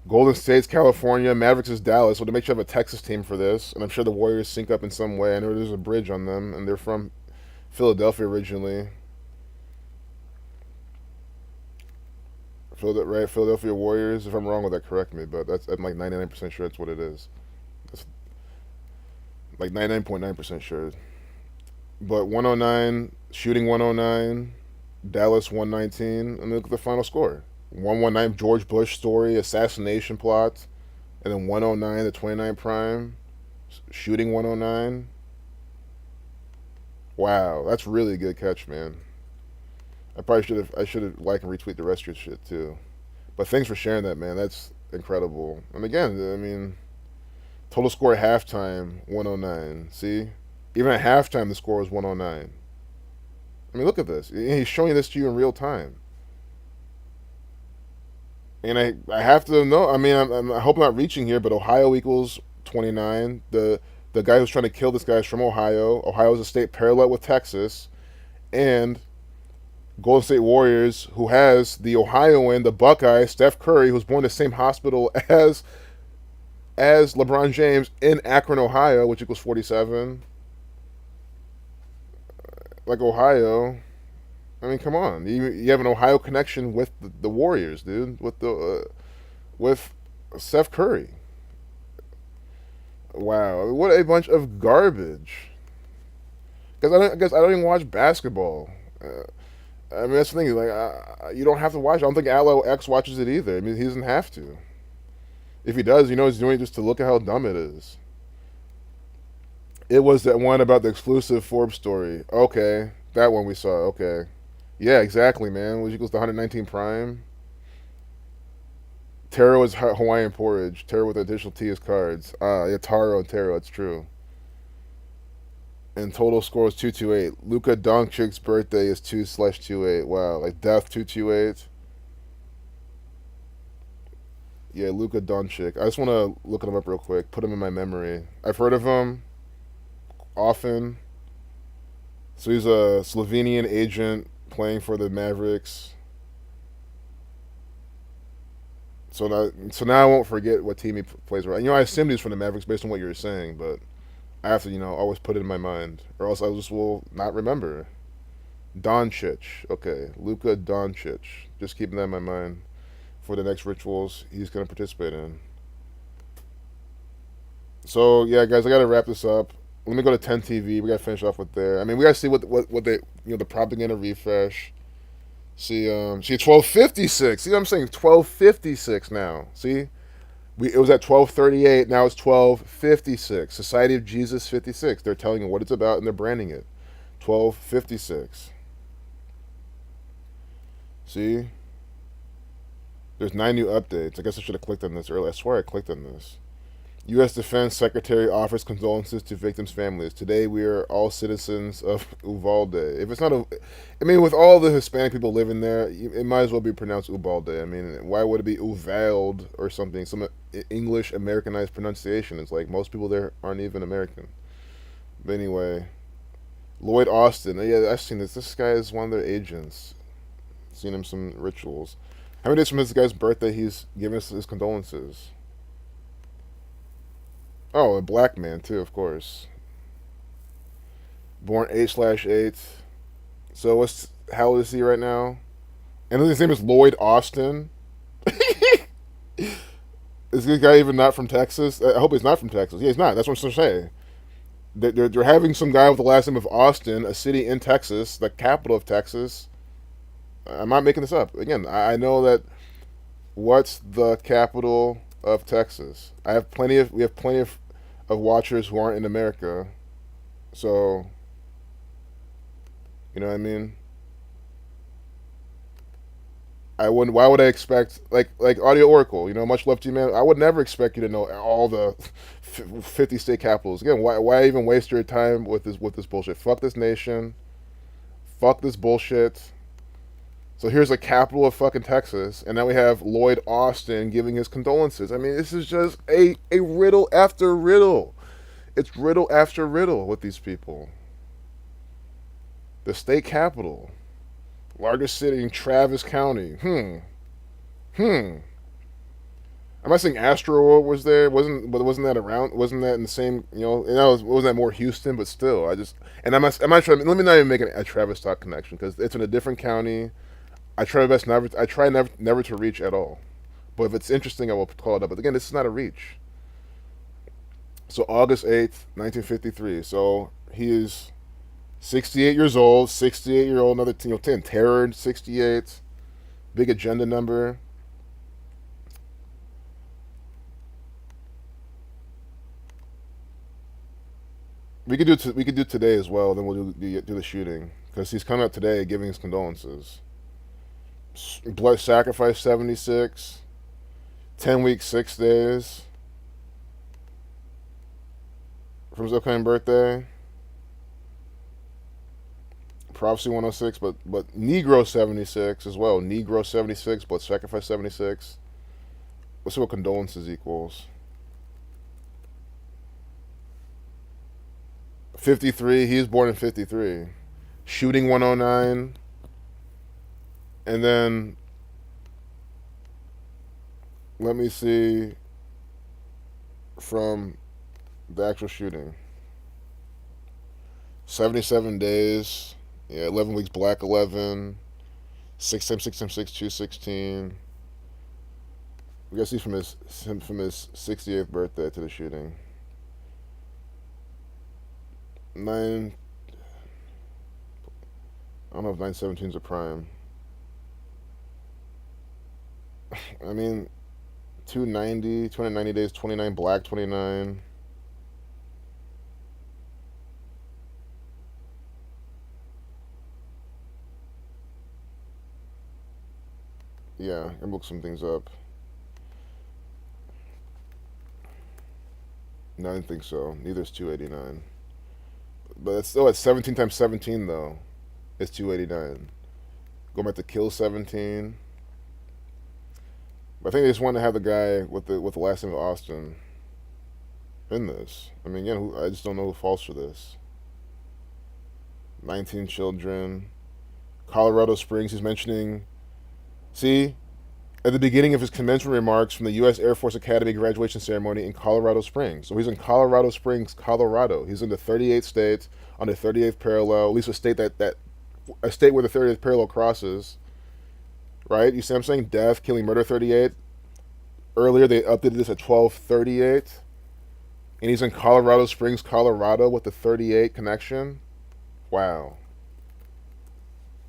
Golden State's California, Mavericks is Dallas. So they make sure to have a Texas team for this, and I'm sure the Warriors sync up in some way. I know there's a bridge on them, and they're from Philadelphia originally. Right? Philadelphia Warriors. If I'm wrong with that, correct me. But I'm like 99% sure that's what it is. That's like 99.9% sure. But 109, shooting 109, Dallas 119, and look at the final score. 119 George Bush story, assassination plot, and then 109 the 29 prime, shooting 109. Wow, that's really a good catch, man. I should have liked and retweet the rest of your shit too. But thanks for sharing that, man. That's incredible. And again, I mean, total score at halftime 109. See, even at halftime the score was 109. I mean, look at this. He's showing this to you in real time. And I have to know. I mean, I hope I'm not reaching here, but Ohio equals 29. The guy who's trying to kill this guy is from Ohio. Ohio is a state parallel with Texas, and Golden State Warriors, who has the Ohioan, the Buckeye, Steph Curry, who's born in the same hospital as LeBron James in Akron, Ohio, which equals 47. Like Ohio, I mean, come on. You have an Ohio connection with the Warriors, dude. With Steph Curry. Wow, what a bunch of garbage. Because I guess I don't even watch basketball. I mean, that's the thing. Like, you don't have to watch. I don't think Aloe X watches it either. I mean, he doesn't have to. If he does, you know, he's doing it just to look at how dumb it is. It was that one about the exclusive Forbes story. Okay, that one we saw. Okay, yeah, exactly, man. Which equals to 119 prime. Taro is Hawaiian porridge. Taro with additional T is cards. Yeah, Taro and Taro. It's true. And total score is 228. Luka Doncic's birthday is 2/28. Wow, like death 228. Yeah, Luka Doncic. I just want to look him up real quick. Put him in my memory. I've heard of him often. So he's a Slovenian agent playing for the Mavericks. So now I won't forget what team he plays for. You know, I assumed he's from the Mavericks based on what you were saying, but I have to, always put it in my mind, or else I just will not remember. Doncic. Okay, Luka Doncic. Just keeping that in my mind for the next rituals he's going to participate in. So yeah, guys, I got to wrap this up. Let me go to 10 TV. We got to finish off with there. I mean, we got to see what they the propaganda refresh. See 1256. See what I'm saying? 1256 now. See, it was at 1238. Now it's 1256. Society of Jesus 56. They're telling you what it's about and they're branding it. 1256. See, there's 9 new updates. I guess I should have clicked on this earlier. I swear I clicked on this. U.S. Defense Secretary offers condolences to victims' families. Today, we are all citizens of Uvalde. If it's not I mean, with all the Hispanic people living there, it might as well be pronounced Uvalde. I mean, why would it be Uvalde or something? Some English Americanized pronunciation. It's like most people there aren't even American. But anyway, Lloyd Austin. Yeah, I've seen this. This guy is one of their agents. Seen him some rituals. How many days from this guy's birthday he's giving us his condolences? Oh, a black man too, of course. Born 8/8. So how old is he right now? And his name is Lloyd Austin. Is this guy even not from Texas? I hope he's not from Texas. Yeah, he's not. That's what I'm saying. They're having some guy with the last name of Austin, a city in Texas, the capital of Texas. I'm not making this up. Again, I know that. What's the capital of Texas? We have plenty of watchers who aren't in America. So, you know what I mean? I wouldn't. Why would I expect like Audio Oracle? You know, much love to you, man. I would never expect you to know all the 50 state capitals. Again, why even waste your time with this bullshit? Fuck this nation. Fuck this bullshit. So here's the capital of fucking Texas, and now we have Lloyd Austin giving his condolences. I mean, this is just a riddle after riddle. It's riddle after riddle with these people. The state capital, largest city in Travis County. Hmm. I'm not saying Astroworld was there. Wasn't that around? Wasn't that in the same? You know, and wasn't that more Houston? But still, I just and I'm not trying. Let me not even make a Travis Stock connection because it's in a different county. I try my best never. I try never to reach at all. But if it's interesting, I will call it up. But again, this is not a reach. So August 8th, 1953. So he is 68 years old. 68-year-old. Another 10. Terror. 68. Big agenda number. We could do today as well. Then we'll do the shooting because he's coming up today, giving his condolences. Blood sacrifice 76. 10 weeks 6 days from his upcoming birthday. Prophecy 106, but Negro 76 as well. Negro 76, blood sacrifice 76. Let's see what condolences equals. 53. He was born in 53. Shooting 109. And then let me see from the actual shooting. 77 days. Yeah, 11 weeks black 11. 6 times 6 times 6, 216. We gotta see from his 68th birthday to the shooting. 9. I don't know if 917 is a prime. I mean, 290 days, 29 black, 29. Yeah, I look some things up. No, I didn't think so. Neither is 289. But it's still at 17 times 17 though. It's 289. Going back to kill 17. But I think they just want to have the guy with the last name of Austin in this. I mean, again, I just don't know who falls for this. 19 children. Colorado Springs. He's mentioning. See, at the beginning of his commencement remarks from the U.S. Air Force Academy graduation ceremony in Colorado Springs. So he's in Colorado Springs, Colorado. He's in the 38th state on the 38th parallel, at least a state a state where the 38th parallel crosses. Right? You see what I'm saying? Death, killing, murder 38. Earlier they updated this at 1238. And he's in Colorado Springs, Colorado with the 38 connection. Wow.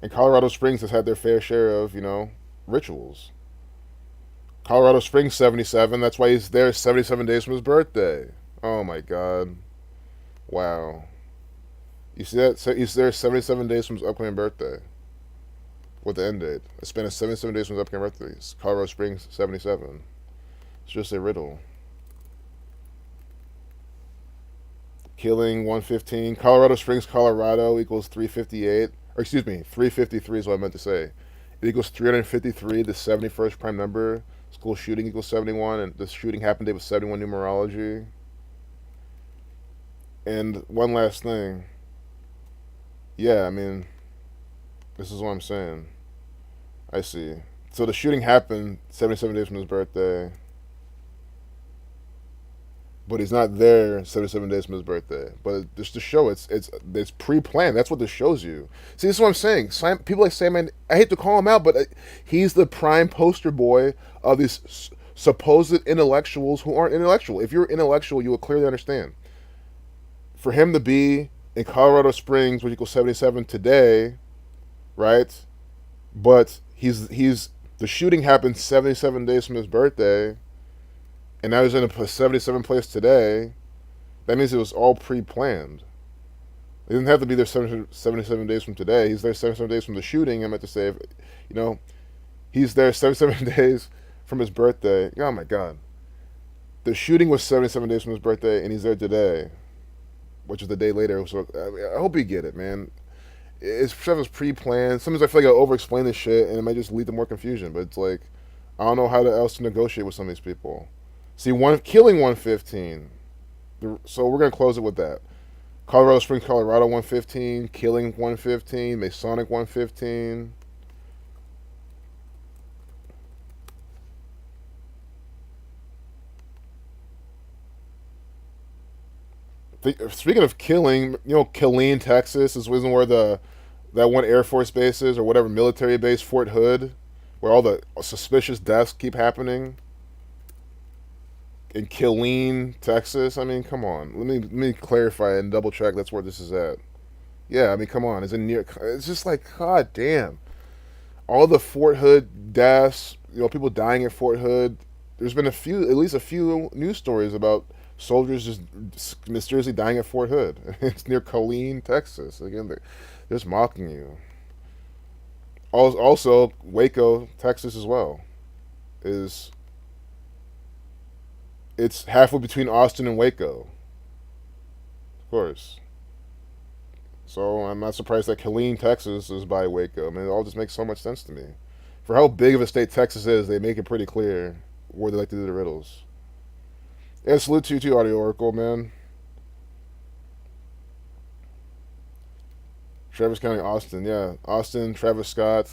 And Colorado Springs has had their fair share of, rituals. Colorado Springs 77. That's why he's there 77 days from his birthday. Oh my God. Wow. You see that? So he's there 77 days from his upcoming birthday. With the end date. A span of 77 days from his upcoming birthday. Colorado Springs 77. It's just a riddle. Killing 115. Colorado Springs, Colorado equals 358. Or excuse me, 353 is what I meant to say. It equals 353, the 71st prime number. School shooting equals 71, and the shooting happened date was 71 numerology. And one last thing. Yeah, I mean, this is what I'm saying. I see. So the shooting happened 77 days from his birthday. But he's not there 77 days from his birthday. But just to show it's pre-planned. That's what this shows you. See, this is what I'm saying. People like Sam, I hate to call him out, but he's the prime poster boy of these supposed intellectuals who aren't intellectual. If you're intellectual, you will clearly understand. For him to be in Colorado Springs, which equals 77 today, right? But he's the shooting happened 77 days from his birthday. And now he's in a 77 place today. That means it was all pre-planned. He didn't have to be there 77 days from today. He's there 77 days from the shooting. I meant to say, He's there 77 days from his birthday. Oh my god. The shooting was 77 days from his birthday, and he's there today, which is the day later. So I hope you get it, man. It's stuff is pre-planned. Sometimes I feel like I over-explain this shit, and it might just lead to more confusion. But it's like I don't know how else to negotiate with some of these people. See, one killing 115. So we're gonna close it with that. Colorado Springs, Colorado 115, killing 115, Masonic 115. Speaking of killing, Killeen, Texas isn't where the that one Air Force base is, or whatever military base, Fort Hood, where all the suspicious deaths keep happening. In Killeen, Texas. I mean, come on. Let me clarify and double check. That's where this is at. Yeah, I mean, come on. It's in near. It's just like, god damn. All the Fort Hood deaths. People dying at Fort Hood. There's been at least a few news stories about soldiers just mysteriously dying at Fort Hood. It's near Killeen, Texas. Again, they're just mocking you. Also, Waco, Texas, as well, is it's halfway between Austin and Waco, of course. So I'm not surprised that Killeen, Texas, is by Waco. I mean, it all just makes so much sense to me. For how big of a state Texas is, they make it pretty clear where they like to do the riddles. Yeah, salute to you too, Audio Oracle, man. Travis County, Austin, yeah. Austin, Travis Scott.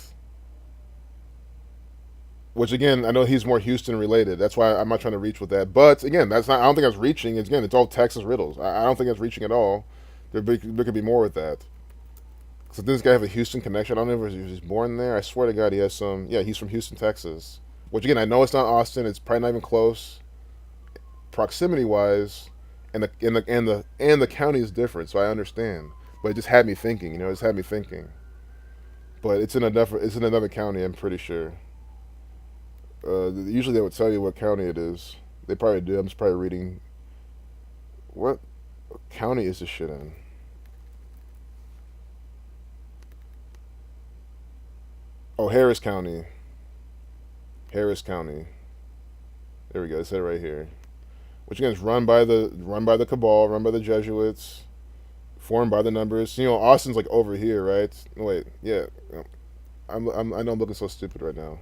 Which again, I know he's more Houston related. That's why I'm not trying to reach with that. But again, that's not. I don't think that's reaching. It's all Texas riddles. I don't think that's reaching at all. There could be more with that. So did this guy have a Houston connection? I don't know if he was born there. I swear to God, he has some. Yeah, he's from Houston, Texas. Which again, I know it's not Austin. It's probably not even close, proximity wise, and the county is different. So I understand. But it just had me thinking. It just had me thinking. But it's in another county. I'm pretty sure. Usually they would tell you what county it is. They probably do. I'm just probably reading. What county is this shit in? Oh, Harris County. Harris County. There we go. It said it right here. Which again is run by the cabal, run by the Jesuits, formed by the numbers. Austin's like over here, right? Wait, yeah. I know I'm looking so stupid right now.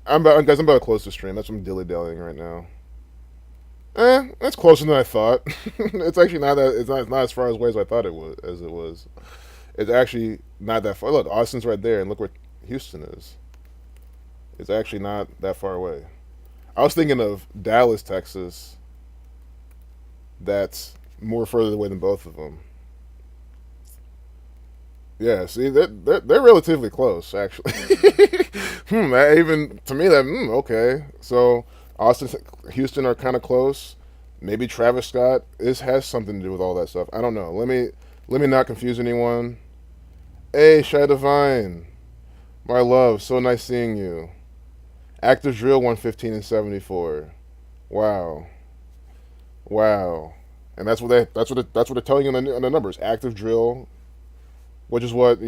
I'm about to close the stream. That's why I'm dilly dallying right now. That's closer than I thought. It's actually not that. It's not as far away as I thought it was. As it was, it's actually not that far. Look, Austin's right there, and look where Houston is. It's actually not that far away. I was thinking of Dallas, Texas. That's more further away than both of them. Yeah, see, they're relatively close, actually. That even to me, okay. So Austin, Houston are kind of close. Maybe Travis Scott has something to do with all that stuff. I don't know. Let me not confuse anyone. Hey, Shy Divine, my love, so nice seeing you. Active Drill 115 and 74. Wow, wow, and that's what they're telling you on the numbers. Active Drill, which is what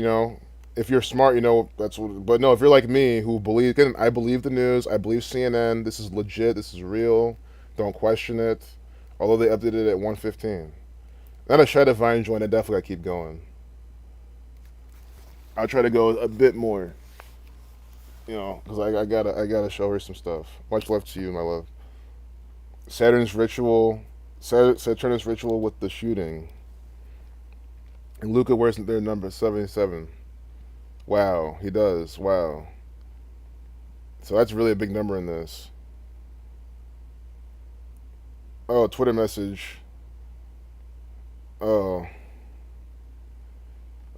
if you're smart, that's what. But no, if you're like me, who believe, again, I believe the news, I believe CNN. This is legit. This is real. Don't question it. Although they updated it at 115. Then a Shy Divine joint. I definitely gotta keep going. I'll try to go a bit more. Because I gotta show her some stuff. Much love to you, my love. Saturn's ritual. Saturn's ritual with the shooting. And Luca wears their number 77. Wow, he does. Wow. So that's really a big number in this. Oh, Twitter message. Oh,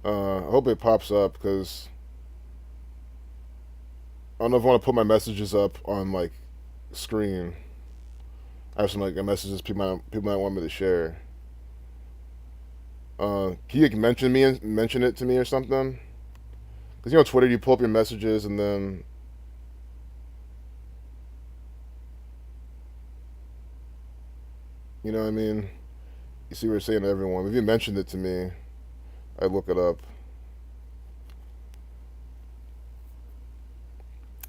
I hope it pops up because I don't know if I want to put my messages up on like screen. I have some like messages people might want me to share. Can you mention it to me or something? Because Twitter, you pull up your messages and then you know what I mean. You see what you're saying to everyone. If you mentioned it to me, I'd look it up.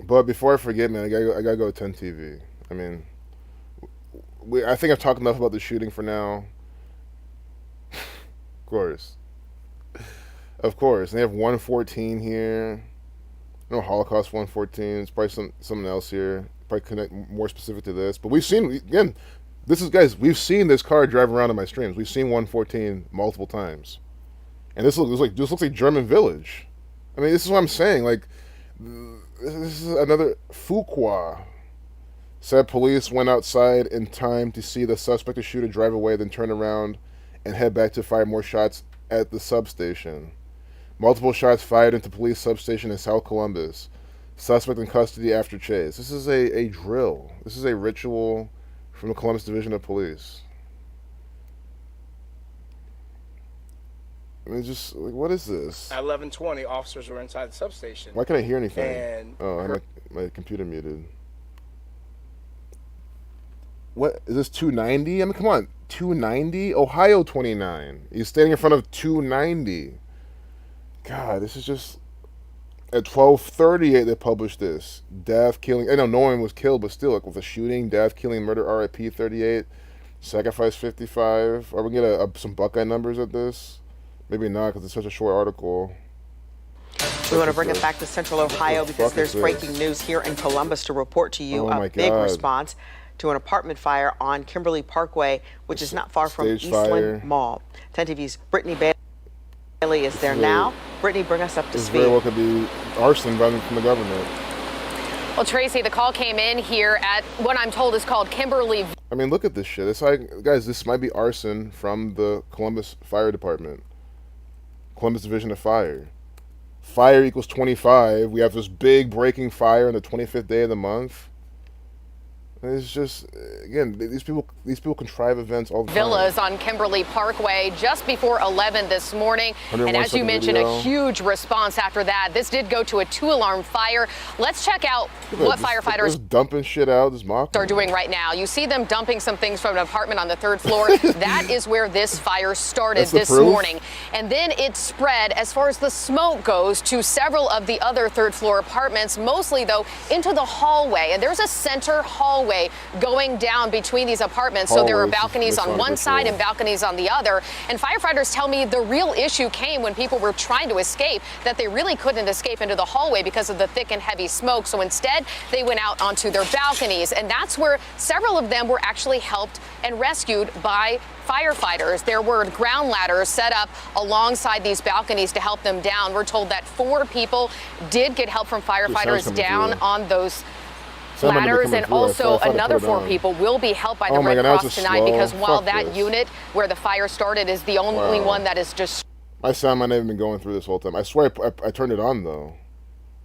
But before I forget, man, I gotta go to 10 TV. I mean, I think I've talked enough about the shooting for now. Of course. Of course. And they have 114 here. No, Holocaust 114. It's probably something else here. Probably connect more specific to this. But we've seen, again, this is, guys, we've seen this car drive around in my streams. We've seen 114 multiple times. And this looks like German Village. I mean, this is what I'm saying. Like, this is another Fuqua. Said police went outside in time to see the suspected shooter drive away, then turn around and head back to fire more shots at the substation. Multiple shots fired into police substation in South Columbus. Suspect in custody after chase. This is a drill. This is a ritual from the Columbus Division of Police. I mean, just like, what is this? At 11:20, officers were inside the substation. Why can't I hear anything? And oh, I have my computer muted. What is this? 290? I mean, come on, 290. Ohio 29. He's standing in front of 290. God, this is just. At 12:38, they published this. Death, killing. I know no one was killed, but still, like with a shooting, death, killing, murder, RIP 38, sacrifice 55. Are we gonna get some Buckeye numbers at this? Maybe not, because it's such a short article. We want to bring it back to Central Ohio because there's breaking news here in Columbus to report to you. A big response to an apartment fire on Kimberly Parkway, which is not far from Eastland Mall. 10 TV's Brittany Bailey is there now. Brittany, bring us up to speed. Very well could be arson from the government. Well, Tracy, the call came in here at what I'm told is called Kimberly. I mean, look at this shit. It's like, guys, this might be arson from the Columbus Fire Department. Columbus Division of Fire. Fire equals 25. We have this big breaking fire on the 25th day of the month. It's just, again, these people contrive events all the time. Villas on Kimberly Parkway just before 11 this morning. And as you mentioned, a huge response after that. This did go to a 2-alarm fire. Let's check out what firefighters just dumping shit out, just mocking are doing right now. You see them dumping some things from an apartment on the 3rd floor. That is where this fire started this morning. And then it spread, as far as the smoke goes, to several of the other 3rd floor apartments, mostly, though, into the hallway. And there's a center hallway going down between these apartments. So there are balconies on one side and balconies on the other. And firefighters tell me the real issue came when people were trying to escape, that they really couldn't escape into the hallway because of the thick and heavy smoke. So instead, they went out onto their balconies. And that's where several of them were actually helped and rescued by firefighters. There were ground ladders set up alongside these balconies to help them down. We're told that 4 people did get help from firefighters down on those ladders, and also another 4 people will be helped by the Red Cross tonight, because while that unit where the fire started is the only one that is just... My sound might not even been going through this whole time. I swear I turned it on, though.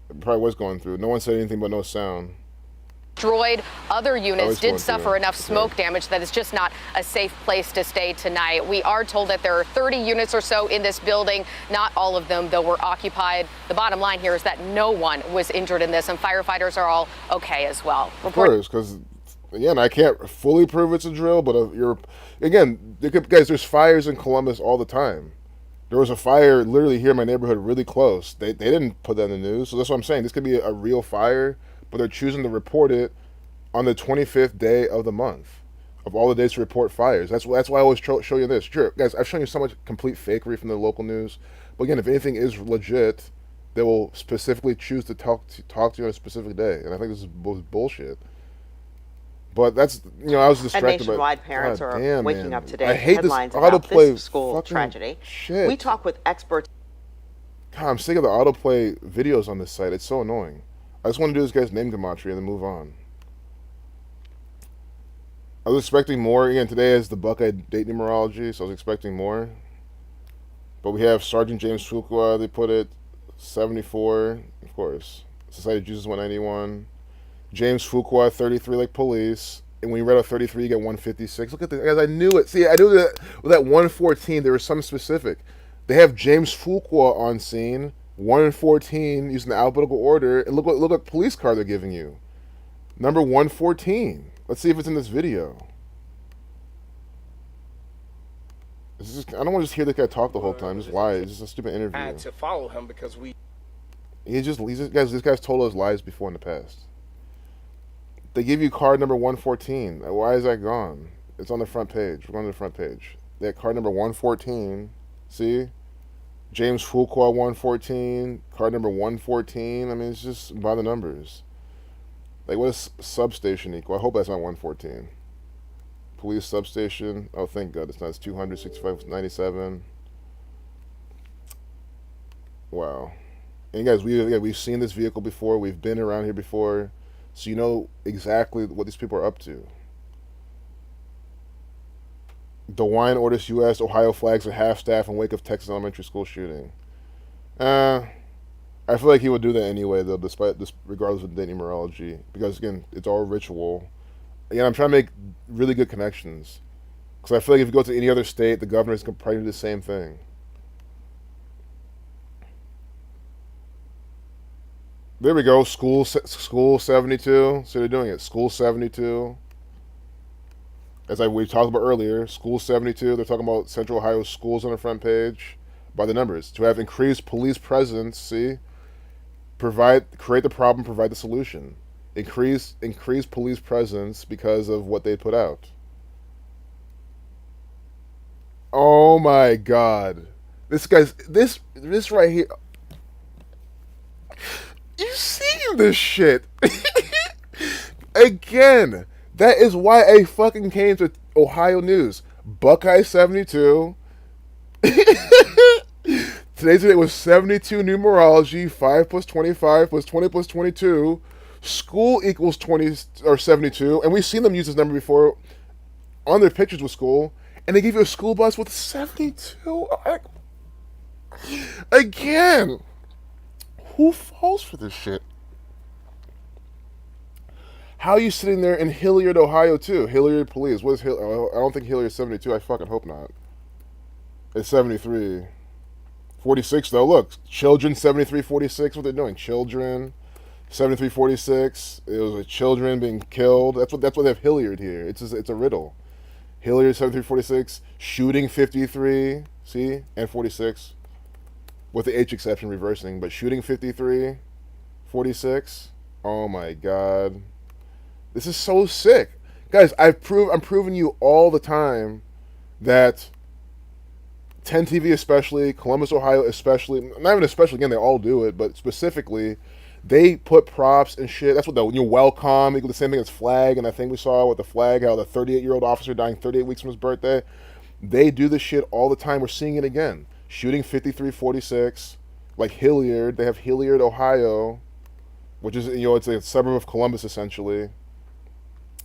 It probably was going through. No one said anything but no sound. Destroyed. Other units did suffer enough smoke damage that it's just not a safe place to stay tonight. We are told that there are 30 units or so in this building. Not all of them, though, were occupied. The bottom line here is that no one was injured in this, and firefighters are all okay as well. Of course, because, again, I can't fully prove it's a drill, but guys, there's fires in Columbus all the time. There was a fire literally here in my neighborhood really close. They didn't put that in the news, so that's what I'm saying. This could be a real fire, but they're choosing to report it on the 25th day of the month, of all the days to report fires. That's why I always show you this. Sure, guys, I've shown you so much complete fakery from the local news, but again, if anything is legit, they will specifically choose to talk to you on a specific day, and I think this is bullshit. But that's, I was distracted. And nationwide parents are waking up today. I hate headlines this about autoplay this school tragedy. Shit. We talk with experts. God, I'm sick of the autoplay videos on this site. It's so annoying. I just want to do this guy's name gematria and then move on. I was expecting more. Again, today is the Buckeye date numerology, so I was expecting more. But we have Sergeant James Fuqua, they put it 74, of course. Society of Jesus 191. James Fuqua 33, like police. And when you read out 33, you get 156. Look at this, guys. I knew it. See, I knew that with that 114, there was something specific. They have James Fuqua on scene, 114, using the alphabetical order, and look what police car they're giving you. Number 114. Let's see if it's in this video. I don't want to just hear the guy talk the whole time. Just lie. It's just a stupid interview. I had to follow him because These guys told us lies before in the past. They give you card number 114. Why is that gone? It's on the front page. We're going to the front page. That card number 114. See? James Fuqua 114. Card number 114. I mean, it's just by the numbers. Like, what does substation equal? I hope that's not 114. Police substation. Oh, thank God it's not. It's 265.97. Wow. And guys, we've seen this vehicle before. We've been around here before. So you know exactly what these people are up to. DeWine orders U.S. Ohio flags at half-staff in wake of Texas elementary school shooting. I feel like he would do that anyway, though, despite this, regardless of the numerology, because again, it's all ritual. Again, I'm trying to make really good connections, because I feel like if you go to any other state, the governors can probably do the same thing. There we go. School 72. So they're doing it. School 72. As we talked about earlier, School 72. They're talking about Central Ohio schools on the front page by the numbers to have increased police presence. See, create the problem, provide the solution. Increase police presence because of what they put out. Oh my God, this right here. You seen this shit again? That is why I fucking came to Ohio News. Buckeye 72. Today's day was 72 numerology. 5 plus 25 plus 20 plus 22. School equals 20 or 72, and we've seen them use this number before on their pictures with school. And they give you a school bus with 72. Again. Who falls for this shit? How are you sitting there in Hilliard, Ohio, too? Hilliard Police. What is Hilliard? I don't think Hilliard's 72. I fucking hope not. It's 73. 46, though. Look. Children, 7346. What they're doing. Children, 7346. It was a children being killed. That's what they have Hilliard here. It's a riddle. Hilliard, 7346. Shooting, 53. See? And 46. With the H exception reversing, but shooting 53, 46. Oh my God, this is so sick, guys. I'm proving you all the time that 10 TV especially, Columbus, Ohio especially, not even especially. Again, they all do it, but specifically, they put props and shit. That's what the welcome equal the same thing as flag, and I think we saw with the flag how the 38-year-old officer dying 38 weeks from his birthday. They do this shit all the time. We're seeing it again. Shooting 5346, like Hilliard. They have Hilliard, Ohio, which is, it's a suburb of Columbus, essentially.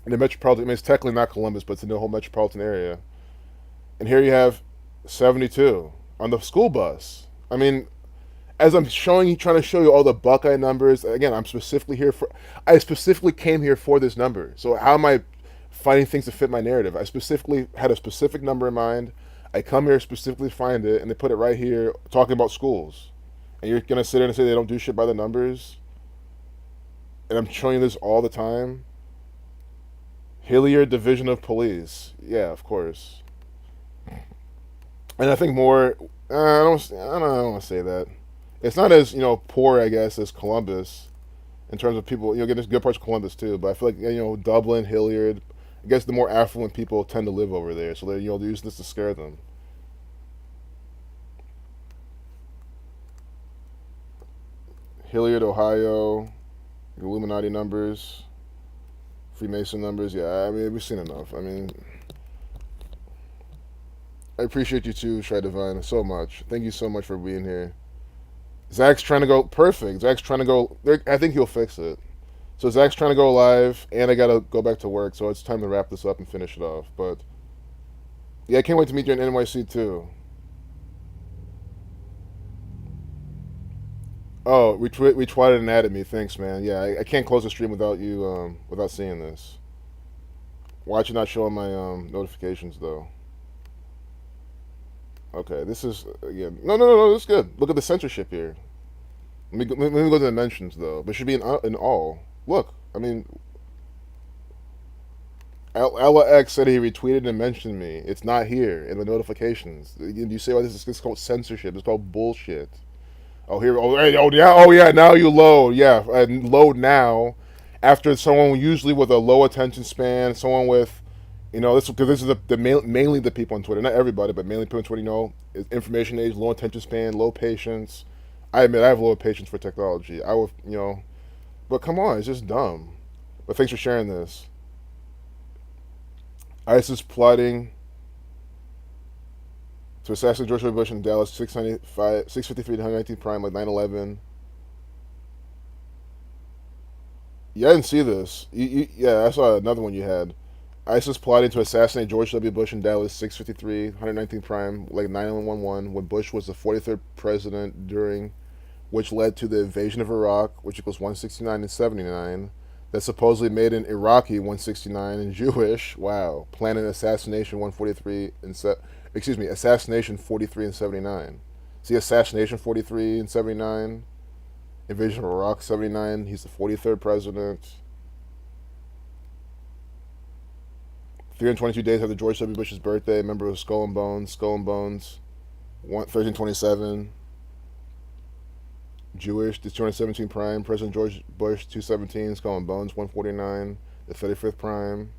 In the metropolitan, I mean, it's technically not Columbus, but it's in the whole metropolitan area. And here you have 72 on the school bus. I mean, as I'm trying to show you all the Buckeye numbers, again, I specifically came here for this number. So how am I finding things to fit my narrative? I specifically had a specific number in mind. I come here specifically to find it, and they put it right here talking about schools. And you're going to sit there and say they don't do shit by the numbers? And I'm showing you this all the time. Hilliard Division of Police. Yeah, of course. And I think more, I don't want to say that. It's not as, poor, I guess, as Columbus in terms of people. There's good parts of Columbus too, but I feel like, Dublin, Hilliard, I guess the more affluent people tend to live over there, so they're using this to scare them. Hilliard, Ohio, Illuminati numbers, Freemason numbers. Yeah, I mean, we've seen enough. I mean, I appreciate you too, Shai Divine, so much. Thank you so much for being here. Zach's trying to go perfect. Zach's trying to go. I think he'll fix it. So Zach's trying to go live, and I gotta go back to work, so it's time to wrap this up and finish it off. But yeah, I can't wait to meet you in NYC too. Oh, retweeted and added me. Thanks, man. Yeah, I can't close the stream without you without seeing this. Why are you not showing my notifications though? Okay, this is again. No. This is good. Look at the censorship here. Let me go to the mentions though. But it should be in all. Look, I mean, Ella X said he retweeted and mentioned me. It's not here in the notifications. You say, "Oh, this is called censorship. It's called bullshit." Oh here. Oh, hey, oh yeah. Oh yeah. Now you load. Yeah, and load now. After someone usually with a low attention span, someone with, this because this is mainly the people on Twitter, not everybody, but mainly people on Twitter. Information age, low attention span, low patience. I admit I have low patience for technology. I would, but come on, it's just dumb. But thanks for sharing this. ISIS plotting to assassinate George W. Bush in Dallas, 653 to 119 Prime, like 9/11. Yeah, I didn't see this. Yeah, I saw another one you had. ISIS plotting to assassinate George W. Bush in Dallas, 653, 119 Prime, like 9/11, when Bush was the 43rd president, during which led to the invasion of Iraq, which equals 169 and 79. That supposedly made an Iraqi 169 and Jewish. Wow. Planning assassination 143 and assassination 43 and 79. See, assassination 43 and 79. Invasion of Iraq 79. He's the 43rd president. 322 days after George W. Bush's birthday, member of Skull and Bones, 1327. Jewish, the 217 Prime, President George Bush, 217, Skull and Bones, 149, the 35th Prime.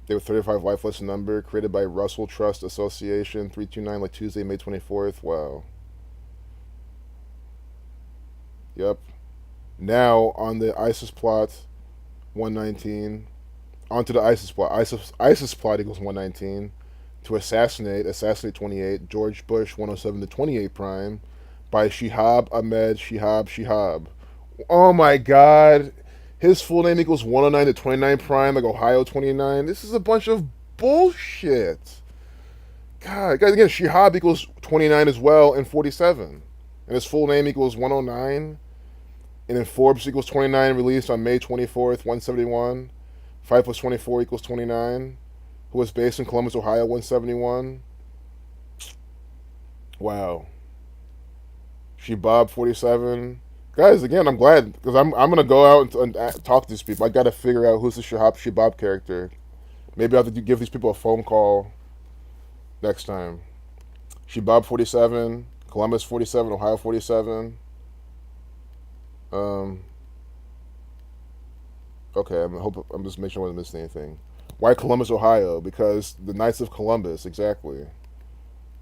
They were 35 lifeless number, created by Russell Trust Association, 329, like Tuesday, May 24th. Wow. Yep. Now, on the ISIS plot, 119. Onto the ISIS plot. ISIS plot equals 119. To assassinate 28, George Bush, 107 to 28 Prime, by Shihab Ahmed Shihab. Oh my god. His full name equals 109 to 29 Prime, like Ohio 29. This is a bunch of bullshit. God, guys, again, Shihab equals 29 as well, and 47. And his full name equals 109. And then Forbes equals 29, released on May 24th, 171. 5 plus 24 equals 29. Who was based in Columbus, Ohio, 171. Wow. Shibab 47. Guys, again, I'm glad, because I'm gonna go out and talk to these people. I gotta figure out who's the Shibab character. Maybe I have to give these people a phone call next time. Shibab 47, Columbus 47, Ohio 47. Okay, I'm just making sure I wasn't missing anything. Why Columbus, Ohio? Because the Knights of Columbus, exactly.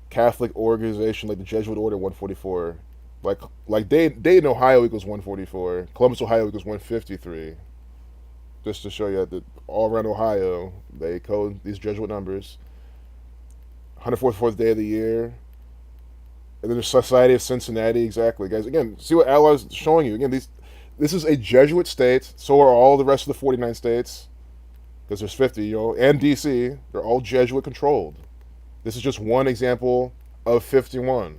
Catholic organization like the Jesuit Order, 144. Like Dayton, Ohio equals 144. Columbus, Ohio equals 153. Just to show you that all around Ohio, they code these Jesuit numbers. 144th day of the year. And then the Society of Cincinnati, exactly. Guys, again, see what Allah's showing you. Again, this is a Jesuit state. So are all the rest of the 49 states. Because there's 50, and D.C. They're all Jesuit controlled. This is just one example of 51.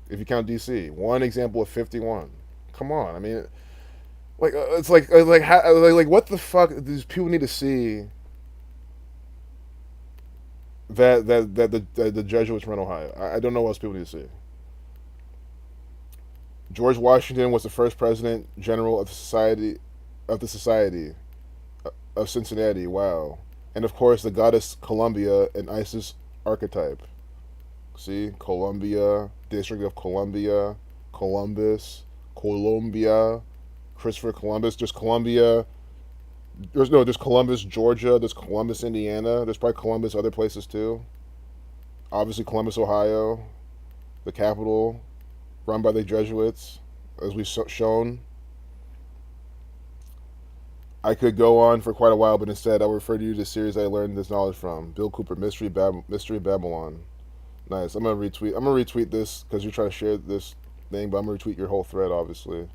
If you count D.C., one example of 51. Come on, I mean, it's like what the fuck? These people need to see that the Jesuits run Ohio. I don't know what else people need to see. George Washington was the first president general of the Society of Cincinnati. Wow, and of course the goddess Columbia, an ISIS archetype. See, Columbia, District of Columbia, Columbus, Columbia, Christopher Columbus. There's Columbia. There's Columbus, Georgia. There's Columbus, Indiana. There's probably Columbus other places too. Obviously, Columbus, Ohio, the capital, run by the Jesuits, as we've shown. I could go on for quite a while, but instead I'll refer to you to the series I learned this knowledge from. Bill Cooper, Mystery Babylon. Nice. I'm gonna retweet this because you're trying to share this thing, but I'm gonna retweet your whole thread, obviously,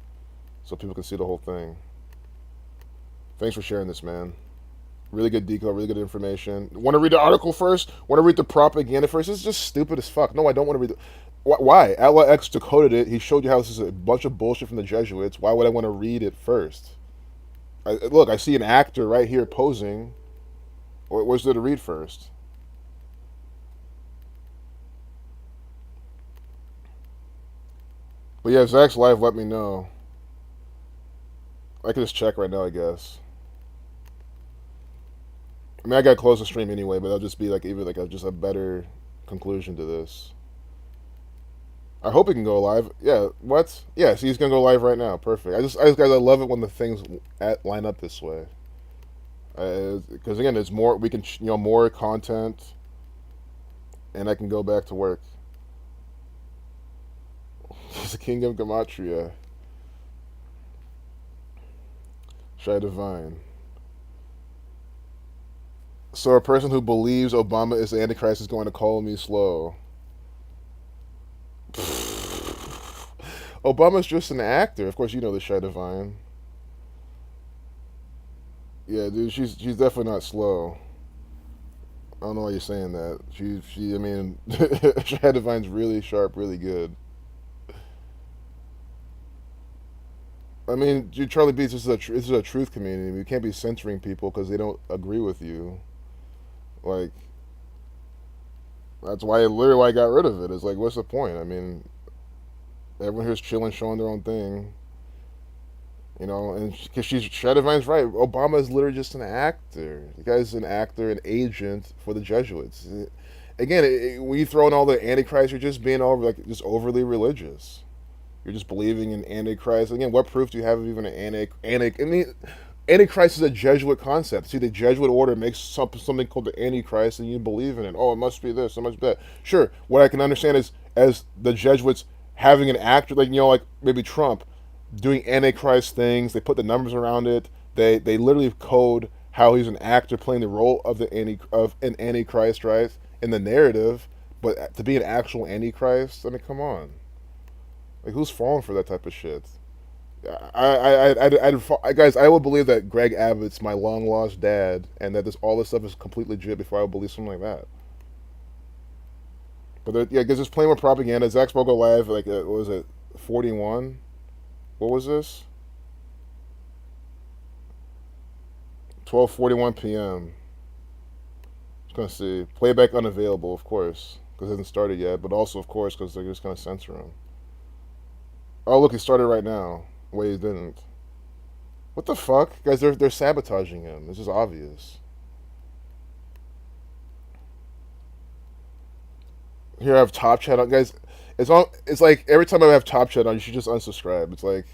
so people can see the whole thing. Thanks for sharing this, man. Really good deco, really good information. Want to read the article first? Want to read the propaganda first? This is just stupid as fuck. No, I don't want to read the... Why? Allah X decoded it. He showed you how this is a bunch of bullshit from the Jesuits. Why would I want to read it first? Look, I see an actor right here posing. Where's there to read first? But yeah, Zach's live, let me know. I can just check right now, I guess. I mean, I gotta close the stream anyway, but that'll just be like just a better conclusion to this. I hope he can go live. Yeah, what? Yeah, so he's gonna go live right now. Perfect. Guys, I love it when the things line up this way. Because again, there's more. We can, more content, and I can go back to work. He's the king of Gematria. Shai Divine. So a person who believes Obama is the Antichrist is going to call me slow. Obama's just an actor. Of course, you know the Shai Divine. Yeah, dude, she's definitely not slow. I don't know why you're saying that. I mean, Shai Divine's really sharp, really good. I mean, dude, Charlie Beats, this is a truth community. We can't be censoring people because they don't agree with you. Like, that's literally why I got rid of it. It's like, what's the point? I mean, everyone here's chilling, showing their own thing. And because Shai Divine's right. Obama is literally just an actor. The guy's an actor, an agent for the Jesuits. Again, when you throw in all the Antichrist, you're just being just overly religious. You're just believing in Antichrist. Again, what proof do you have of even an I mean, Antichrist is a Jesuit concept. See, the Jesuit order makes something called the Antichrist, and you believe in it. Oh, it must be this, it must be that. Sure, what I can understand is as the Jesuits having an actor, like maybe Trump, doing Antichrist things. They put the numbers around it. They literally code how he's an actor playing the role of an Antichrist, right, in the narrative. But to be an actual Antichrist, I mean, come on. Like, who's falling for that type of shit? Guys, I would believe that Greg Abbott's my long lost dad, and that all this stuff is completely legit before I would believe something like that. But yeah, because there's plenty more propaganda. Zach spoke live, like, what was it, 41? What was this? 12:41 p.m. Just gonna see playback unavailable, of course, because it hasn't started yet. But also, of course, because they're just gonna censor him. Oh, look, he started right now. Wait, he didn't. What the fuck, guys? They're sabotaging him. This is obvious. Here I have Top Chat on, guys. It's like every time I have Top Chat on, you should just unsubscribe. It's like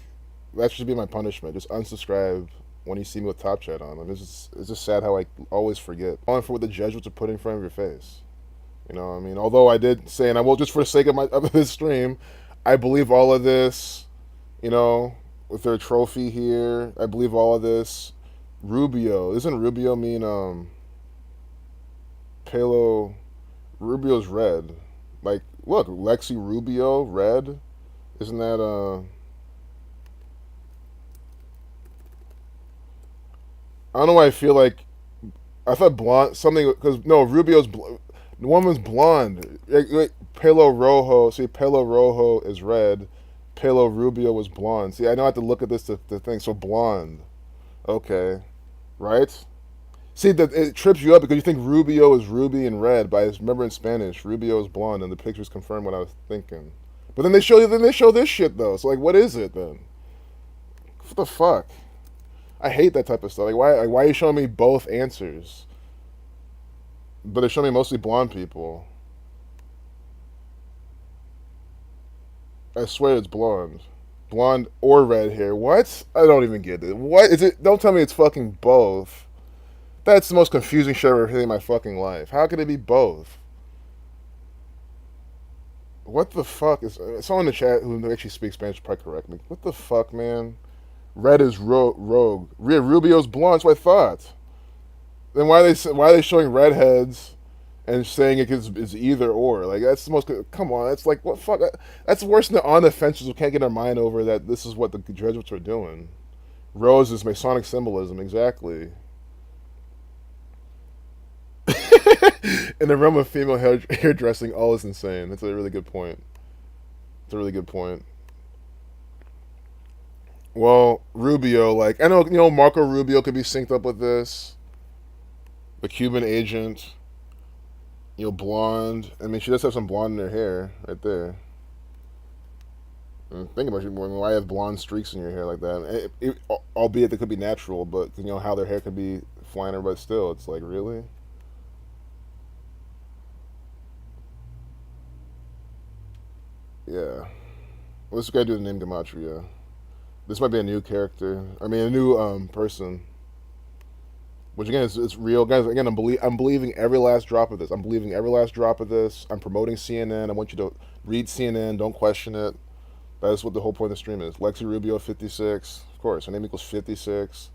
that should be my punishment. Just unsubscribe when you see me with Top Chat on. It's just sad how I always forget. Falling for what the Jesuits are putting in front of your face. You know what I mean? Although I did say, and I will, just for the sake of this stream, I believe all of this. With their trophy here, I believe all of this. Rubio, doesn't Rubio mean Palo? Rubio's red. Like, look, Lexi Rubio, red. Isn't that I don't know why I feel like I thought blonde something because no, the woman's blonde. Pelo Rojo. See, Pelo Rojo is red. Pelo Rubio was blonde. See, I know I have to look at this to think. So blonde. Okay, right? See, that it trips you up because you think Rubio is ruby and red, but I remember in Spanish, Rubio is blonde, and the pictures confirm what I was thinking. But then they show this shit though. So like, what is it then? What the fuck? I hate that type of stuff. Like, why are you showing me both answers? But they're showing me mostly blonde people. I swear it's blonde. Blonde or red hair. What? I don't even get it. What is it? Don't tell me it's fucking both. That's the most confusing shit I've ever heard in my fucking life. How could it be both? What the fuck is... Someone in the chat who actually speaks Spanish probably correct me. What the fuck, man? Red is rogue. Rubio's blonde. That's what I thought. Then why are they showing redheads and saying it's either or? Like, that's the most... Come on. That's like, what fuck? That's worse than the on the fences who can't get their mind over that this is what the Jesuits are doing. Rose is Masonic symbolism. Exactly. In the realm of female hairdressing, all is insane. That's a really good point. It's a really good point. Well, Rubio, like, I know, Marco Rubio could be synced up with this. The Cuban agent, blonde. I mean, she does have some blonde in her hair, right there. And think about it, why have blonde streaks in your hair like that? Albeit they could be natural, but how their hair could be flying, but still, it's like, really? Yeah. What's this guy doing named Gematria? This might be a new character. I mean, a new person. Which again, it's real, guys. Again, I'm believing every last drop of this. I'm believing every last drop of this. I'm promoting CNN. I want you to read CNN. Don't question it. That is what the whole point of the stream is. Lexi Rubio 56, of course. Her name equals 56.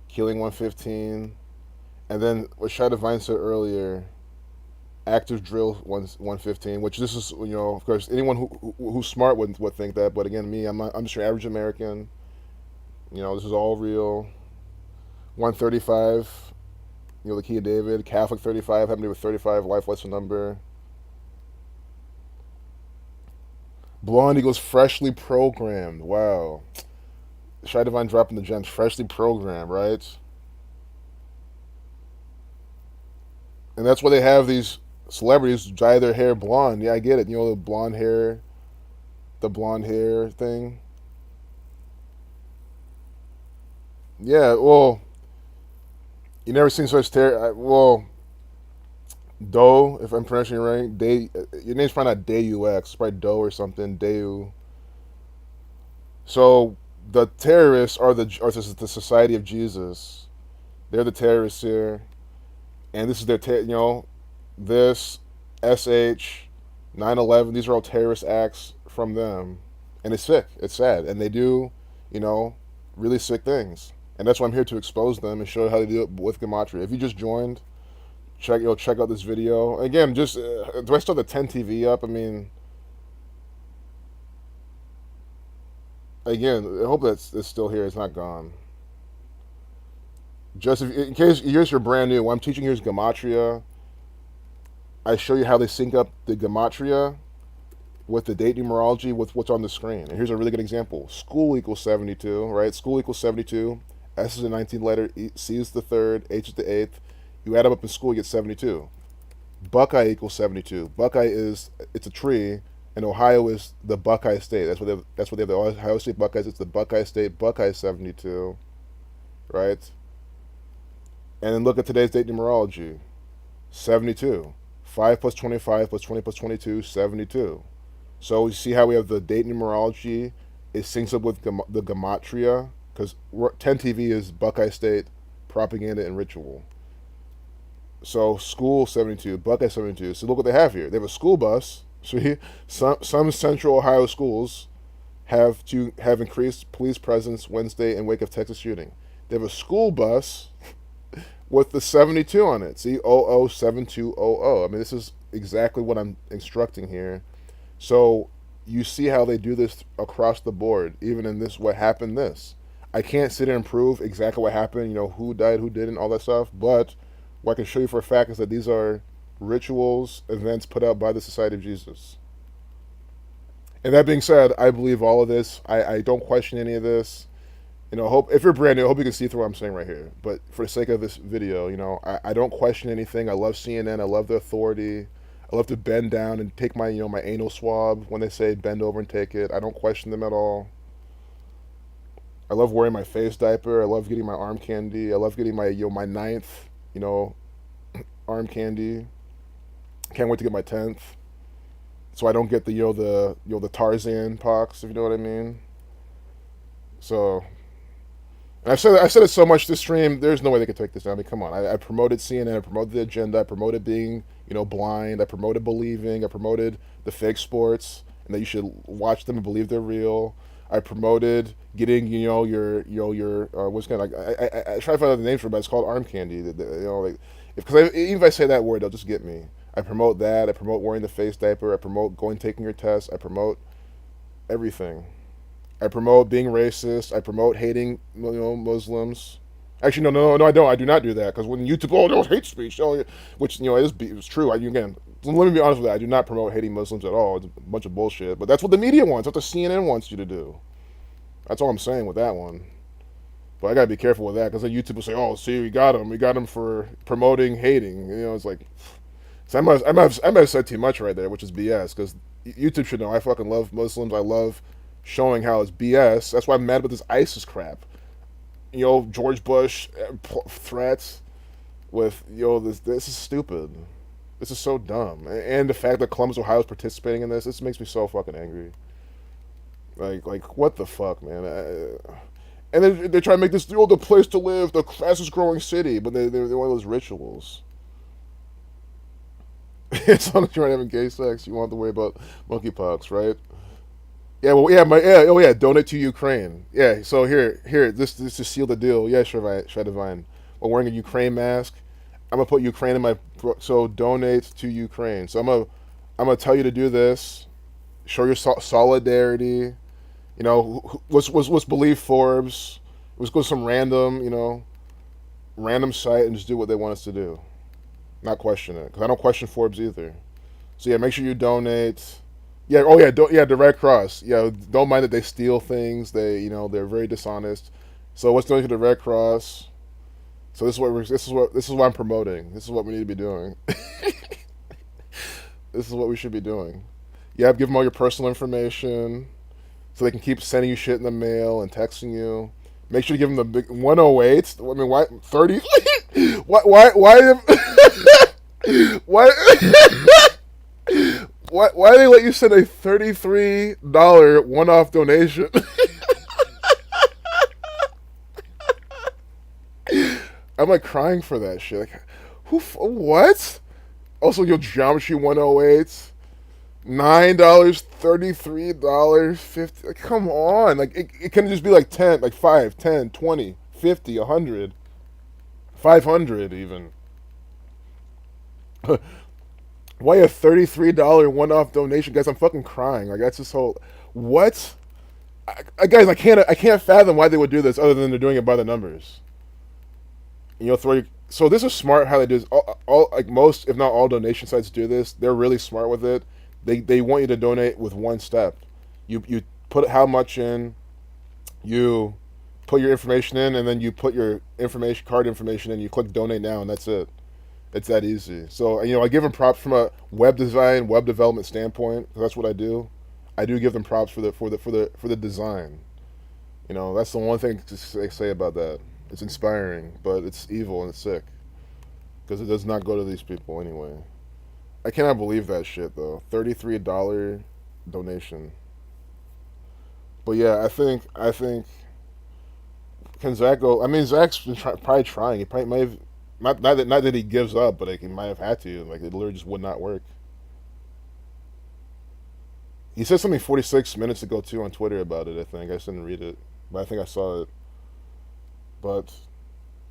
Killing 115, and then what Shai Devine said earlier. Active drill 115, which this is, of course, anyone who's smart would think that, but again, me, I'm just your average American. This is all real. 135, the key of David. Catholic 35, having to do with 35, life lesson number. Blonde equals freshly programmed. Wow. Shai Devine dropping the gems. Freshly programmed, right? And that's why they have these celebrities dye their hair blonde. Yeah, I get it. The blonde hair thing. Yeah, well, you never seen such terror. Well, Doe, if I'm pronouncing it right, your name's probably not Deu X, it's probably Doe or something, Deu. So the terrorists are the Society of Jesus. They're the terrorists here, and this is their this SH 9/11. These are all terrorist acts from them, and it's sick. It's sad, and they do, really sick things. And that's why I'm here to expose them and show you how they do it with Gematria. If you just joined, check out this video. Again, just do I still have the 10 TV up? I mean, again, I hope that's it's still here. It's not gone. Just in case you're brand new, what I'm teaching here is Gematria. I show you how they sync up the Gematria with the date numerology with what's on the screen. And here's a really good example. School equals 72, right? School equals 72. S is the 19th letter, C is the 3rd, H is the 8th. You add them up in school, you get 72. Buckeye equals 72. Buckeye it's a tree, and Ohio is the Buckeye State. That's what they have. The Ohio State Buckeyes. It's the Buckeye State. Buckeye 72, right? And then look at today's date numerology. 72. 5 plus 25 plus 20 plus 22, 72. So you see how we have the date numerology. It syncs up with the Gematria, because 10 TV is Buckeye State propaganda and ritual. So school 72, Buckeye 72. So look what they have here. They have a school bus. See, some Central Ohio schools have increased police presence Wednesday in wake of Texas shooting. They have a school bus with the 72 on it. See, 007200. I mean, this is exactly what I'm instructing here. So you see how they do this across the board, even in this, what happened this. I can't sit here and prove exactly what happened, who died, who didn't, all that stuff, but what I can show you for a fact is that these are rituals, events put out by the Society of Jesus. And that being said, I believe all of this. I don't question any of this. Hope if you're brand new, I hope you can see through what I'm saying right here. But for the sake of this video, I don't question anything. I love CNN. I love the authority. I love to bend down and take my, my anal swab when they say bend over and take it. I don't question them at all. I love wearing my face diaper. I love getting my arm candy. I love getting my, my 9th, arm candy. Can't wait to get my 10th, so I don't get the the Tarzan pox, if you know what I mean. So, and I said it so much this stream. There's no way they could take this down. I mean, come on. I promoted CNN. I promoted the agenda. I promoted being blind. I promoted believing. I promoted the fake sports and that you should watch them and believe they're real. I promoted getting your what's kind of like I try to find out the name for it, but it's called arm candy. Because even if I say that word, they'll just get me. I promote that. I promote wearing the face diaper. I promote taking your test. I promote everything. I promote being racist. I promote hating, Muslims. Actually, no, I don't. I do not do that, because when YouTube, that was hate speech, which it's true. Again, let me be honest with that. I do not promote hating Muslims at all. It's a bunch of bullshit. But that's what the media wants. That's what the CNN wants you to do. That's all I'm saying with that one. But I gotta be careful with that, because then YouTube will say, "Oh, see, we got him for promoting hating." It's like, so I might have said too much right there, which is BS. Because YouTube should know I fucking love Muslims. I love showing how it's BS. That's why I'm mad about this ISIS crap. George Bush threats with this is stupid. This is so dumb, and the fact that Columbus, Ohio is participating in this makes me so fucking angry. Like what the fuck, man? And they try to make this the place to live, the fastest growing city, but they're one of those rituals. As long as you're not having gay sex, you won't have to worry about monkeypox, right? Yeah, well, oh yeah, donate to Ukraine. Yeah, so here, this to seal the deal. Yeah, sure, Divine. While wearing a Ukraine mask, I'm gonna put Ukraine in my. So donate to Ukraine. So I'm gonna tell you to do this. Show your solidarity. You know, let's believe Forbes. Let's go to some random site and just do what they want us to do. Not question it, because I don't question Forbes either. So yeah, make sure you donate. Yeah, oh yeah, the Red Cross. Yeah, don't mind that they steal things. They're very dishonest. So let's donate to the Red Cross. So this is what I'm promoting. This is what we need to be doing. This is what we should be doing. Yeah, give them all your personal information, so they can keep sending you shit in the mail and texting you. Make sure to give them the big 108. I mean, why 30? why why why do they let you send a $33 one-off donation? I'm like crying for that shit. Like, what? Also, your Geometry 108. $9, $33, 50. Like, come on. Like it can just be like 10, like 5, 10, 20, 50, 100, 500 even. Why a $33 one-off donation, guys? I'm fucking crying. Like that's this whole what? Guys, I can't fathom why they would do this other than they're doing it by the numbers. So this is smart how they do this. All like most, if not all, donation sites do this. They're really smart with it. They want you to donate with one step. You put how much in, you put your information in, and then you put your card information in. You click donate now, and that's it. It's that easy. So I give them props from a web development standpoint. That's what I do. I do give them props for the design. That's the one thing to say about that. It's inspiring, but it's evil and it's sick because it does not go to these people anyway. I cannot believe that shit though. $33 donation. But yeah, I think can Zach go? I mean, Zach's been probably trying. He probably might have not that he gives up, but like he might have had to. Like it literally just would not work. He said something 46 minutes ago too on Twitter about it. I think I just didn't read it, but I think I saw it. But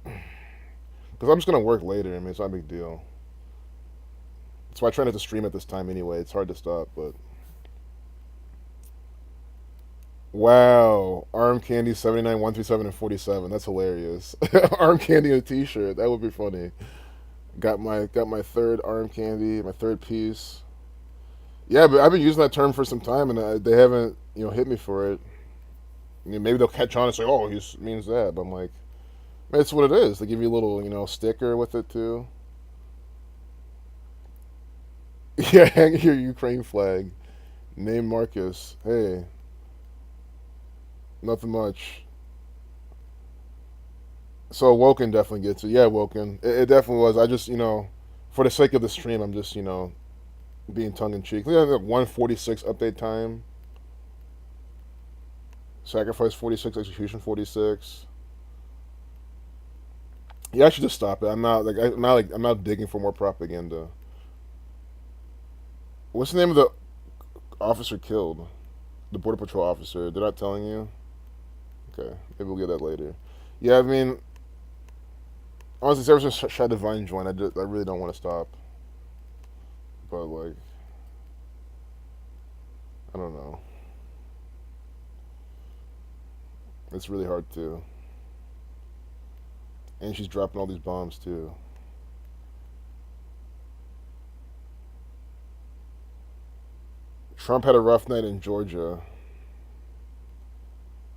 because I'm just gonna work later. I mean, it's not a big deal. That's why I try not to stream at this time anyway. It's hard to stop, but wow, Arm Candy 79, 137, and 47. That's hilarious. Arm Candy in a T-shirt. That would be funny. Got my third Arm Candy, my third piece. Yeah, but I've been using that term for some time, and they haven't hit me for it. I mean, maybe they'll catch on and say, "Oh, he means that," but I'm like, that's what it is. They give you a little sticker with it too. Yeah, hang your Ukraine flag. Name Marcus. Hey. Nothing much. So Woken definitely gets it. Yeah, Woken. It definitely was. I just, for the sake of the stream, I'm just, being tongue in cheek. 146 update time. Sacrifice 46, execution 46. Yeah, I should just stop it. I'm not digging for more propaganda. What's the name of the officer killed? The Border Patrol officer. They're not telling you? Okay, maybe we'll get that later. Yeah, I mean, honestly, ever since Shad Divine joined, I really don't want to stop. But, like, I don't know. It's really hard to. And she's dropping all these bombs, too. Trump had a rough night in Georgia.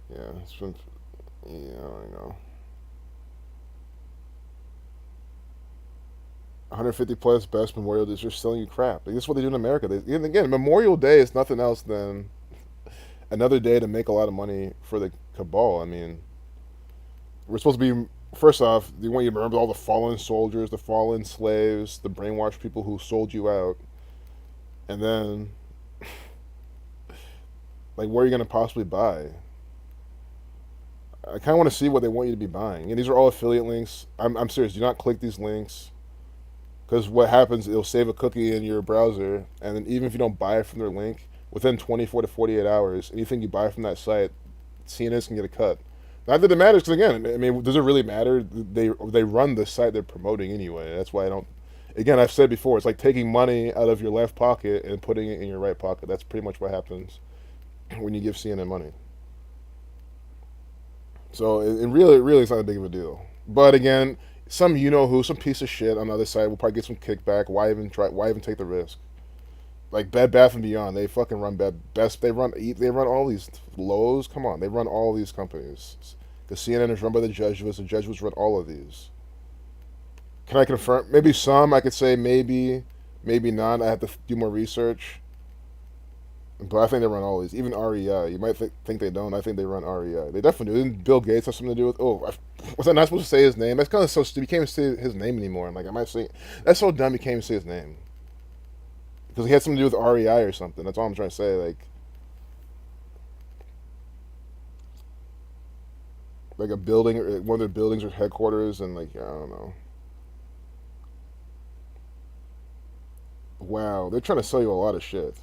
Yeah, it's been. Yeah, I know. 150 plus best Memorial Days. They're selling you crap. Like, this is what they do in America. Again, Memorial Day is nothing else than another day to make a lot of money for the cabal. I mean, we're supposed to be First off, they want you to remember all the fallen soldiers, the fallen slaves, the brainwashed people who sold you out. And then, like, what are you going to possibly buy? I kind of want to see what they want you to be buying. And these are all affiliate links. I'm serious. Do not click these links. Because what happens, it'll save a cookie in your browser. And then even if you don't buy it from their link, within 24 to 48 hours, anything you buy from that site, CNN's can get a cut. Not that it matters, because again, I mean, does it really matter? They run the site they're promoting anyway. That's why I don't. Again, I've said before, it's like taking money out of your left pocket and putting it in your right pocket. That's pretty much what happens when you give CNN money. So it really is not a big of a deal. But again, some some piece of shit on the other side will probably get some kickback. Why even try? Why even take the risk? Like Bed Bath and Beyond, they fucking run Best. They run all these Lowe's. Come on, they run all these companies. The CNN is run by the Jesuits. The Jesuits run all of these. Can I confirm? Maybe some. I could say maybe not. I have to do more research. But I think they run all these. Even REI. You might think they don't. I think they run REI. They definitely do. Didn't Bill Gates have something to do with? Oh, was I not supposed to say his name? That's kind of so stupid. You can't even say his name anymore. I'm like, I might say that's so dumb. You can't even say his name because he had something to do with REI or something. That's all I'm trying to say. Like a building, or one of their buildings or headquarters, and like I don't know. Wow, they're trying to sell you a lot of shit.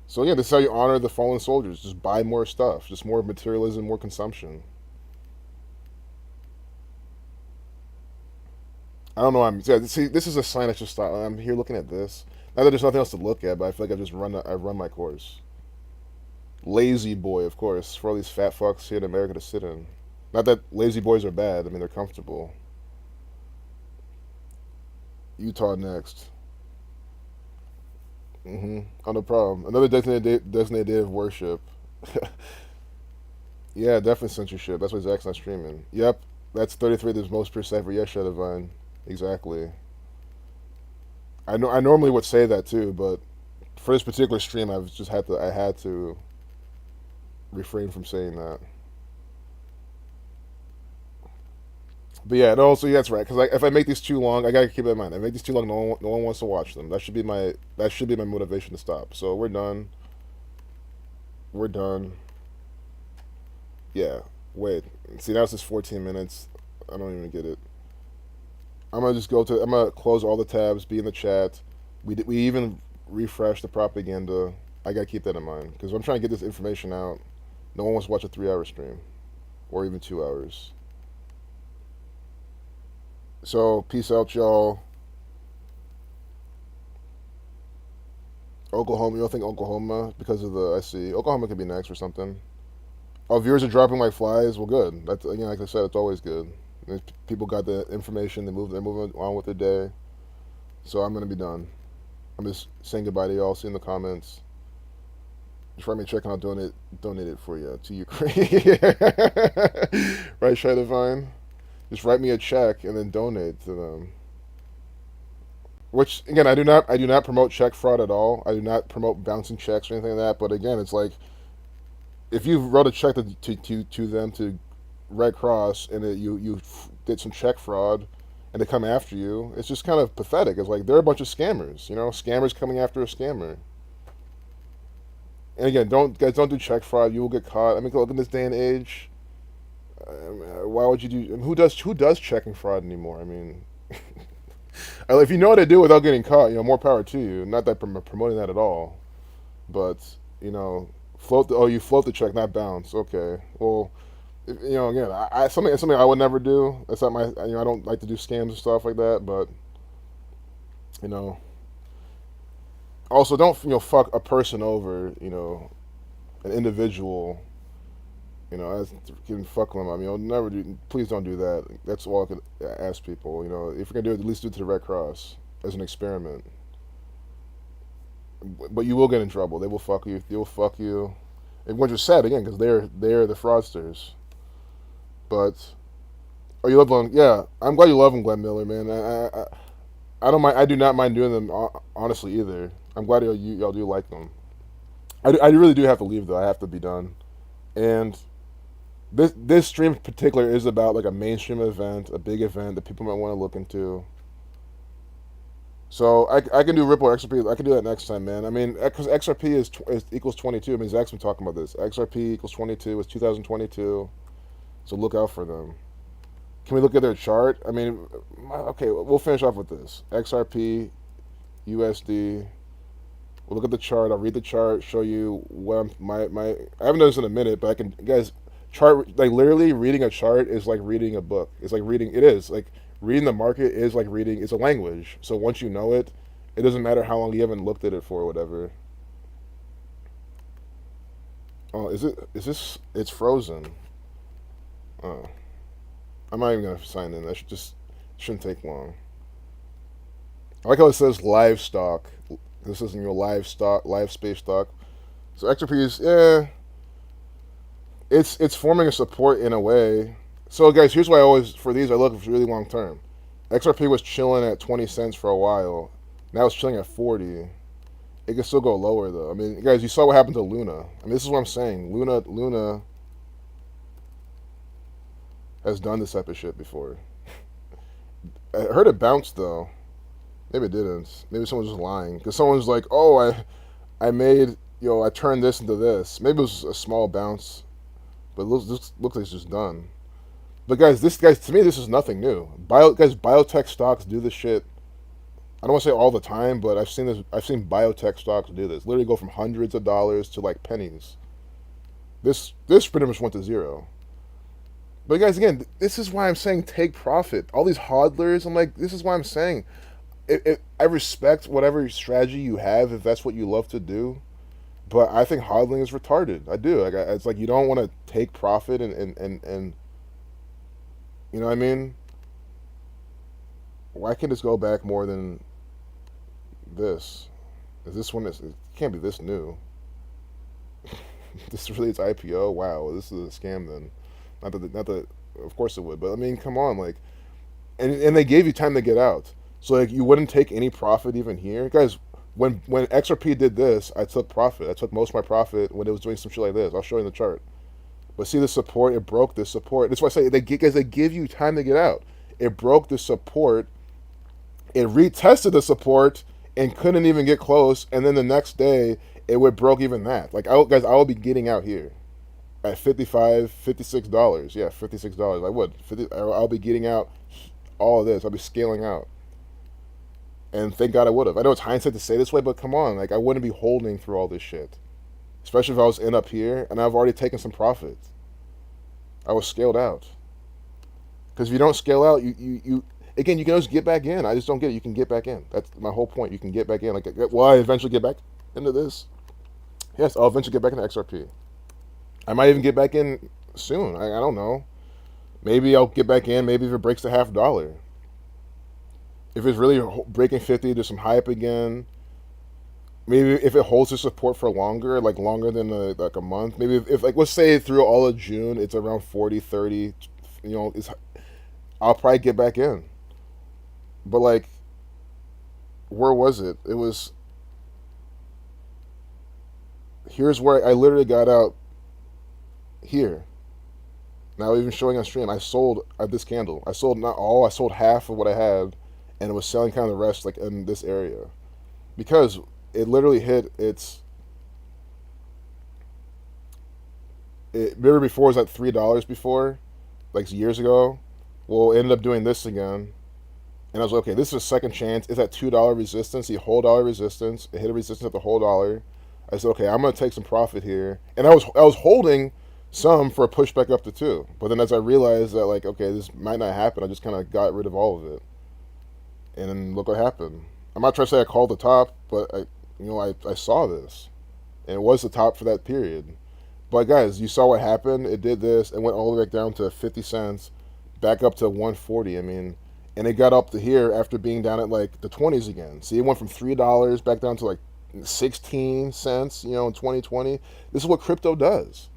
So yeah, they sell you honor the fallen soldiers. Just buy more stuff. Just more materialism, more consumption. I don't know. See. This is a sign I should stop. I'm here looking at this. Not that there's nothing else to look at, but I feel like I've run my course. Lazy boy, of course, for all these fat fucks here in America to sit in. Not that lazy boys are bad. I mean, they're comfortable. Utah next. Oh, no problem. Another designated day of worship. Yeah, definitely censorship. That's why Zach's not streaming. Yep, that's 33. There's most per cipher. Yes, Shadowvine. Exactly. I know. I normally would say that too, but for this particular stream, I had to refrain from saying that. But yeah, no. So yeah, that's right. Because if I make these too long, I gotta keep that in mind. If I make these too long, no one wants to watch them. That should be my motivation to stop. So we're done. We're done. Yeah. Wait. See, now it's just 14 minutes. I don't even get it. I'm gonna close all the tabs. Be in the chat. We even refresh the propaganda. I gotta keep that in mind because I'm trying to get this information out. No one wants to watch a 3-hour stream, or even 2 hours. So, peace out, y'all. Oklahoma, you don't think Oklahoma because of I see Oklahoma could be next or something. Oh, viewers are dropping like flies. Well, good. That's again, like I said, it's always good. People got the information. They're moving on with their day. So I'm gonna be done. I'm just saying goodbye to y'all. See you in the comments. Just write me a check and I'll donate it for you to Ukraine. Right, Shadowvine? Just write me a check and then donate to them. Which again, I do not promote check fraud at all. I do not promote bouncing checks or anything like that. But again, it's like if you wrote a check to them to Red Cross and you did some check fraud and they come after you, it's just kind of pathetic. It's like they're a bunch of scammers, scammers coming after a scammer. And again, guys don't do check fraud. You will get caught. I mean, look in this day and age. Why would you do? Who does checking fraud anymore? I mean, if you know what to do without getting caught, more power to you. Not that I'm promoting that at all, but you float the check, not bounce. Okay, well, again, something I would never do. That's not my. I don't like to do scams and stuff like that, but also don't fuck a person over. An individual. As can fuck them. I mean, I'll never do. Please don't do that. That's all I could ask people. If you're gonna do it, at least do it to the Red Cross as an experiment. But you will get in trouble. They will fuck you. They will fuck you. And which is sad again because they're the fraudsters. But you love them? Yeah, I'm glad you love them, Glenn Miller, man. I don't mind. I do not mind doing them honestly either. I'm glad y'all do like them. I really do have to leave though. I have to be done, and This stream in particular is about like a mainstream event, a big event that people might want to look into. So I can do Ripple XRP. I can do that next time, man. I mean, because XRP is equals 22. I mean, Zach's been talking about this. XRP equals 22. It's 2022. So look out for them. Can we look at their chart? I mean, okay, we'll finish off with this. XRP, USD. We'll look at the chart. I'll read the chart, show you what my. I haven't done this in a minute, but I can, guys. Chart, like literally reading a chart is like reading a book. It's like reading. It is like reading the market is like reading. It's a language. So once you know it, it doesn't matter how long you haven't looked at it for or whatever. Oh, is it? Is this? It's frozen. Oh, I'm not even gonna sign in. That shouldn't take long. I like how it says live stock. This isn't your live stock, live space stock. So XRP is, yeah, it's forming a support in a way. So guys, here's why I always for these I look for really long term. XRP was chilling at 20 cents for a while. Now it's chilling at 40. It can still go lower though. I mean, guys, you saw what happened to Luna. I mean, this is what I'm saying. Luna has done this type of shit before. I heard it bounced though. Maybe it didn't. Maybe someone's just lying. Because someone's like, oh, I made, I turned this into this. Maybe it was a small bounce. But it looks like it's just done. But guys, to me, this is nothing new. Biotech stocks do this shit. I don't want to say all the time, but I've seen this. I've seen biotech stocks do this. Literally go from hundreds of dollars to like pennies. This pretty much went to zero. But guys, again, this is why I'm saying take profit. All these hodlers, I'm like, this is why I'm saying I respect whatever strategy you have if that's what you love to do, but I think hodling is retarded. I do. Like, it's like you don't want to take profit and you know what I mean? Why can't this go back more than this? Is this one? It can't be this new. This is really its IPO. Wow, this is a scam then. Not that. Of course it would, but I mean, come on, like, and they gave you time to get out. So like you wouldn't take any profit even here, guys. When XRP did this, I took profit. I took most of my profit when it was doing some shit like this. I'll show you in the chart. But see the support, it broke this support. That's why I say they give you time to get out. It broke the support. It retested the support and couldn't even get close. And then the next day, it would broke even that. Like I will be getting out here at $55, $56. Yeah, $56. I would. I'll be getting out all of this. I'll be scaling out. And thank God I would have. I know it's hindsight to say this way, but come on, like I wouldn't be holding through all this shit. Especially if I was in up here and I've already taken some profit. I was scaled out. Because if you don't scale out, you again, you can always get back in. I just don't get it. You can get back in. That's my whole point. You can get back in. Like, will I eventually get back into this? Yes, I'll eventually get back into XRP. I might even get back in soon. I don't know. Maybe I'll get back in. Maybe if it breaks to $50. If it's really breaking 50, there's some hype again. Maybe if it holds the support for longer, like longer than like a month. Maybe if like let's say through all of June, it's around 40, 30. I'll probably get back in. But like, where was it? It was. Here's where I literally got out. Here. Now even showing on stream, I sold at this candle. I sold not all. I sold half of what I had, and it was selling kind of the rest like in this area, because it literally hit its. Remember before it was at $3 before, like years ago. Well, it ended up doing this again, and I was like, okay, this is a second chance. It's at $2 resistance, the whole dollar resistance. It hit a resistance at the whole dollar. I said, okay, I'm gonna take some profit here, and I was holding some for a push back up to 2. But then as I realized that like, okay, this might not happen, I just kind of got rid of all of it, and then look what happened. I'm not trying to say I called the top, but I saw this, and it was the top for that period. But guys, you saw what happened. It did this and went all the way back down to 50 cents, back up to 140. I mean, and it got up to here after being down at like the 20s again. See, it went from $3 back down to like 16 cents, in 2020. This is what crypto does.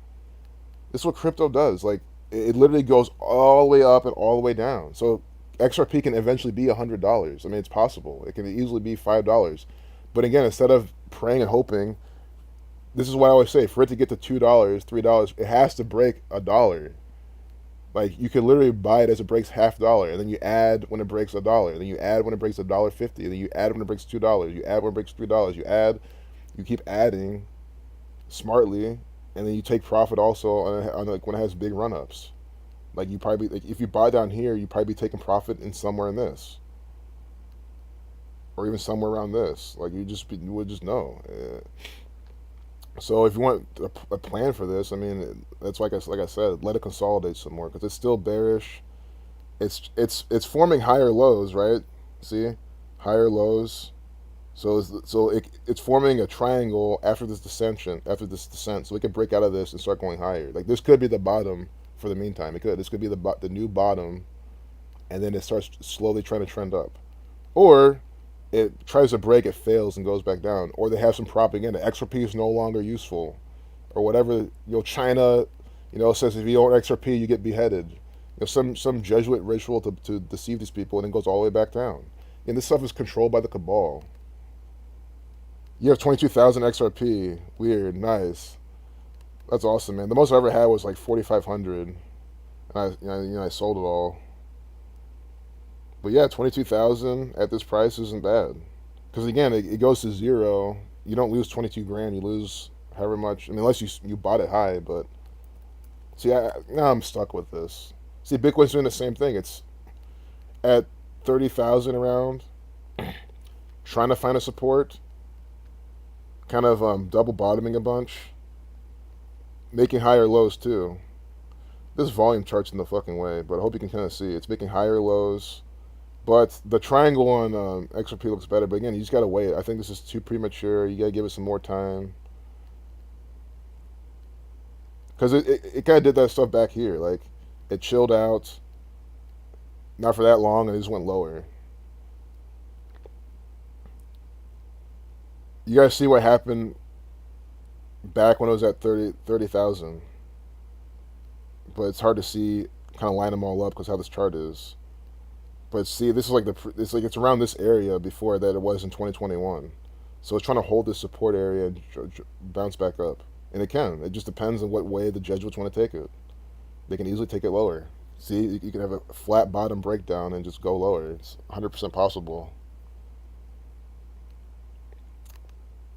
This is what crypto does. Like, it literally goes all the way up and all the way down. So XRP can eventually be $100. I mean, it's possible. It can easily be $5. But again, instead of praying and hoping, this is what I always say: for it to get to $2, $3, it has to break $1. Like you can literally buy it as it breaks $0.50, and then you add when it breaks $1, and then you add when it breaks $1.50, and then you add when it breaks $2, you add when it breaks $3, you add, you keep adding smartly, and then you take profit also on like when it has big run ups. Like you probably like if you buy down here, you probably be taking profit in somewhere in this, or even somewhere around this. Like you would just know. So if you want a plan for this, I mean, that's like I said, let it consolidate some more because it's still bearish. It's forming higher lows, right? See, higher lows. It's forming a triangle after this descent, so it could break out of this and start going higher. Like this could be the bottom for the meantime. This could be the new bottom, and then it starts slowly trying to trend up, or it tries to break, it fails and goes back down, or they have some propaganda. XRP is no longer useful, or whatever. China, says if you own XRP, you get beheaded. Some Jesuit ritual to deceive these people, and then goes all the way back down. And this stuff is controlled by the cabal. You have 22,000 XRP. Weird, nice. That's awesome, man. The most I ever had was like 4,500, and I sold it all. But yeah, 22,000 at this price isn't bad. Because again, it goes to zero. You don't lose 22 grand. You lose however much. I mean, unless you bought it high. But see, now I'm stuck with this. See, Bitcoin's doing the same thing. It's at 30,000 around, trying to find a support, kind of double bottoming a bunch, making higher lows too. This volume chart's in the fucking way, but I hope you can kind of see. It's making higher lows. But the triangle on XRP looks better. But again, you just got to wait. I think this is too premature. You got to give it some more time. Because it kind of did that stuff back here. Like, it chilled out. Not for that long, and it just went lower. You guys see what happened back when it was at 30,000. But it's hard to see, kind of line them all up because how this chart is. But see, this is like it's around this area before that it was in 2021. So it's trying to hold this support area and bounce back up. And it can. It just depends on what way the Jesuits want to take it. They can easily take it lower. See, you can have a flat bottom breakdown and just go lower. It's 100% possible.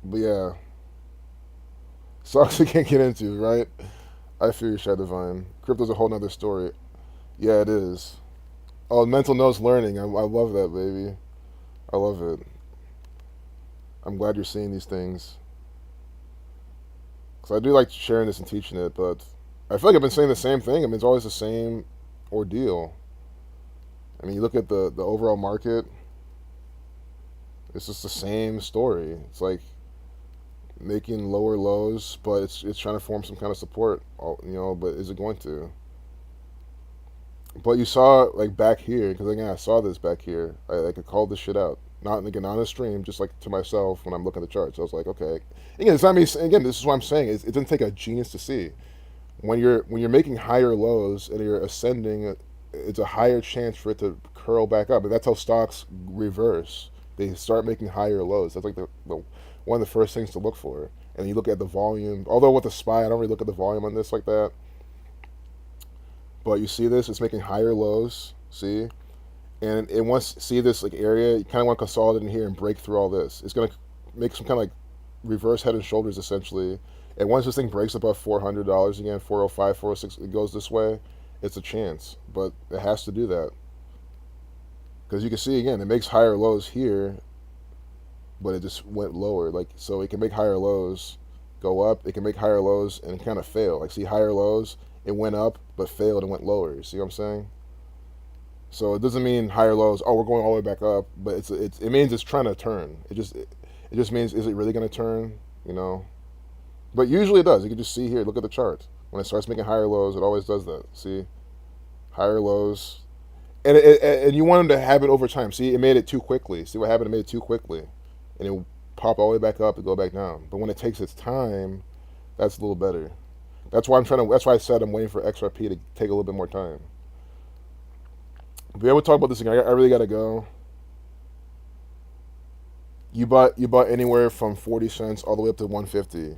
But yeah. Stocks you can't get into, right? I fear you, Shad Divine. Crypto's a whole nother story. Yeah, it is. Oh, mental notes learning. I love that, baby. I love it. I'm glad you're seeing these things. Because I do like sharing this and teaching it, but I feel like I've been saying the same thing. I mean, it's always the same ordeal. I mean, you look at the overall market, it's just the same story. It's like making lower lows, but it's trying to form some kind of support, but is it going to? But you saw like back here, because again I saw this back here. I could call this shit out, not on a stream, just like to myself when I'm looking at the charts. I was like, okay. Again, it's not me. Again, this is what I'm saying. It doesn't take a genius to see. When you're making higher lows and you're ascending, it's a higher chance for it to curl back up. And that's how stocks reverse. They start making higher lows. That's like the one of the first things to look for. And you look at the volume. Although with the SPY, I don't really look at the volume on this like that. But you see this, it's making higher lows, see? And it wants to see this like area, you kind of want to consolidate in here and break through all this. It's going to make some kind of like reverse head and shoulders essentially. And once this thing breaks above $400 again, 405, 406, it goes this way, it's a chance. But it has to do that. Because you can see again, it makes higher lows here, but it just went lower. Like, so it can make higher lows, go up, it can make higher lows and kind of fail. Like, see higher lows, it went up, but failed and went lower. You see what I'm saying? So it doesn't mean higher lows, oh, we're going all the way back up, but it means it's trying to turn. It just means, is it really going to turn, But usually it does. You can just see here, look at the chart. When it starts making higher lows, it always does that. See? Higher lows. And you want them to have it over time. See, it made it too quickly. See what happened? It made it too quickly. And it pop all the way back up and go back down. But when it takes its time, that's a little better. That's why I said I'm waiting for XRP to take a little bit more time. But yeah, we'll talk about this again. I really gotta go. You bought anywhere from 40 cents all the way up to 150.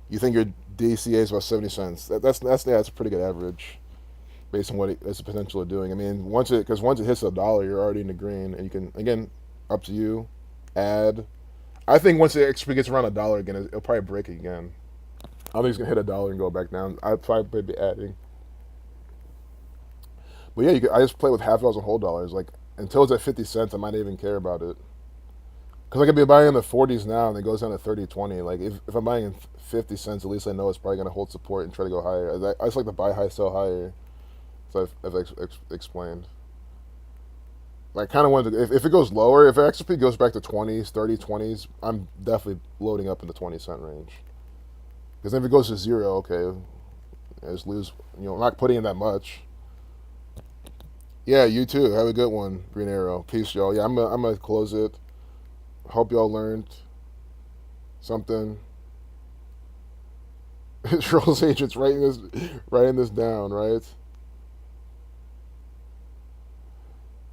You think your DCA is about 70 cents. That's a pretty good average based on what it has the potential of doing. I mean, once it hits $1, you're already in the green, and you can, again, up to you, add. I think once it gets around $1 again, it'll probably break again. I don't think it's gonna hit $1 and go back down. I'd probably be adding. But yeah, I just play with half dollars and whole dollars. Like until it's at 50 cents, I might not even care about it. Because I could be buying in the 40s now, and it goes down to 30, 20. Like if I'm buying in 50 cents, at least I know it's probably gonna hold support and try to go higher. I just like to buy high, sell higher. So I've explained. I kind of wanted to, if it goes lower, if XRP goes back to 20s, 30, 20s, I'm definitely loading up in the 20-cent range. Because then if it goes to zero, okay, I just lose. I'm not putting in that much. Yeah, you too. Have a good one, Green Arrow. Peace, y'all. Yeah, I'm gonna close it. Hope y'all learned something. Trolls agents writing this down, right?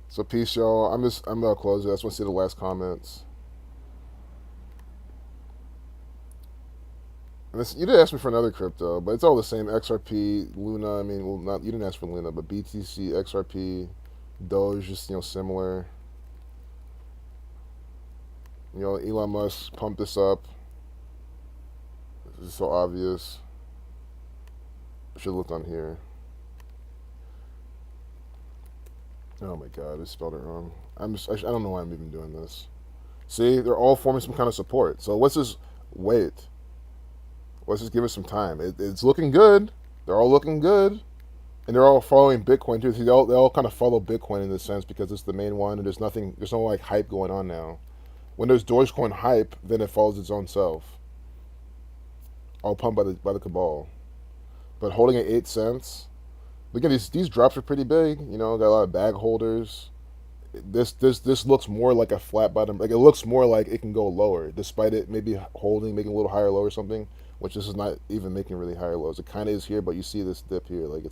So peace, y'all. I'm gonna close it. I just want to see the last comments. And you did ask me for another crypto, but it's all the same. XRP, Luna. I mean, well, not you didn't ask for Luna, but BTC, XRP, Doge, just similar. Elon Musk pumped this up. This is so obvious. I should look on here. Oh my god, I spelled it wrong. I don't know why I'm even doing this. See, they're all forming some kind of support. So let's just wait. Let's just give it some time. It's looking good. They're all looking good. And they're all following Bitcoin too. See, they all kind of follow Bitcoin in this sense because it's the main one and there's no like hype going on now. When there's Dogecoin hype, then it follows its own self. All pumped by the cabal. But holding at 8 cents. Look at these drops are pretty big. Got a lot of bag holders. This looks more like a flat bottom. Like it looks more like it can go lower, despite it maybe making a little higher low or something. Which this is not even making really higher lows. It kind of is here, but you see this dip here. Like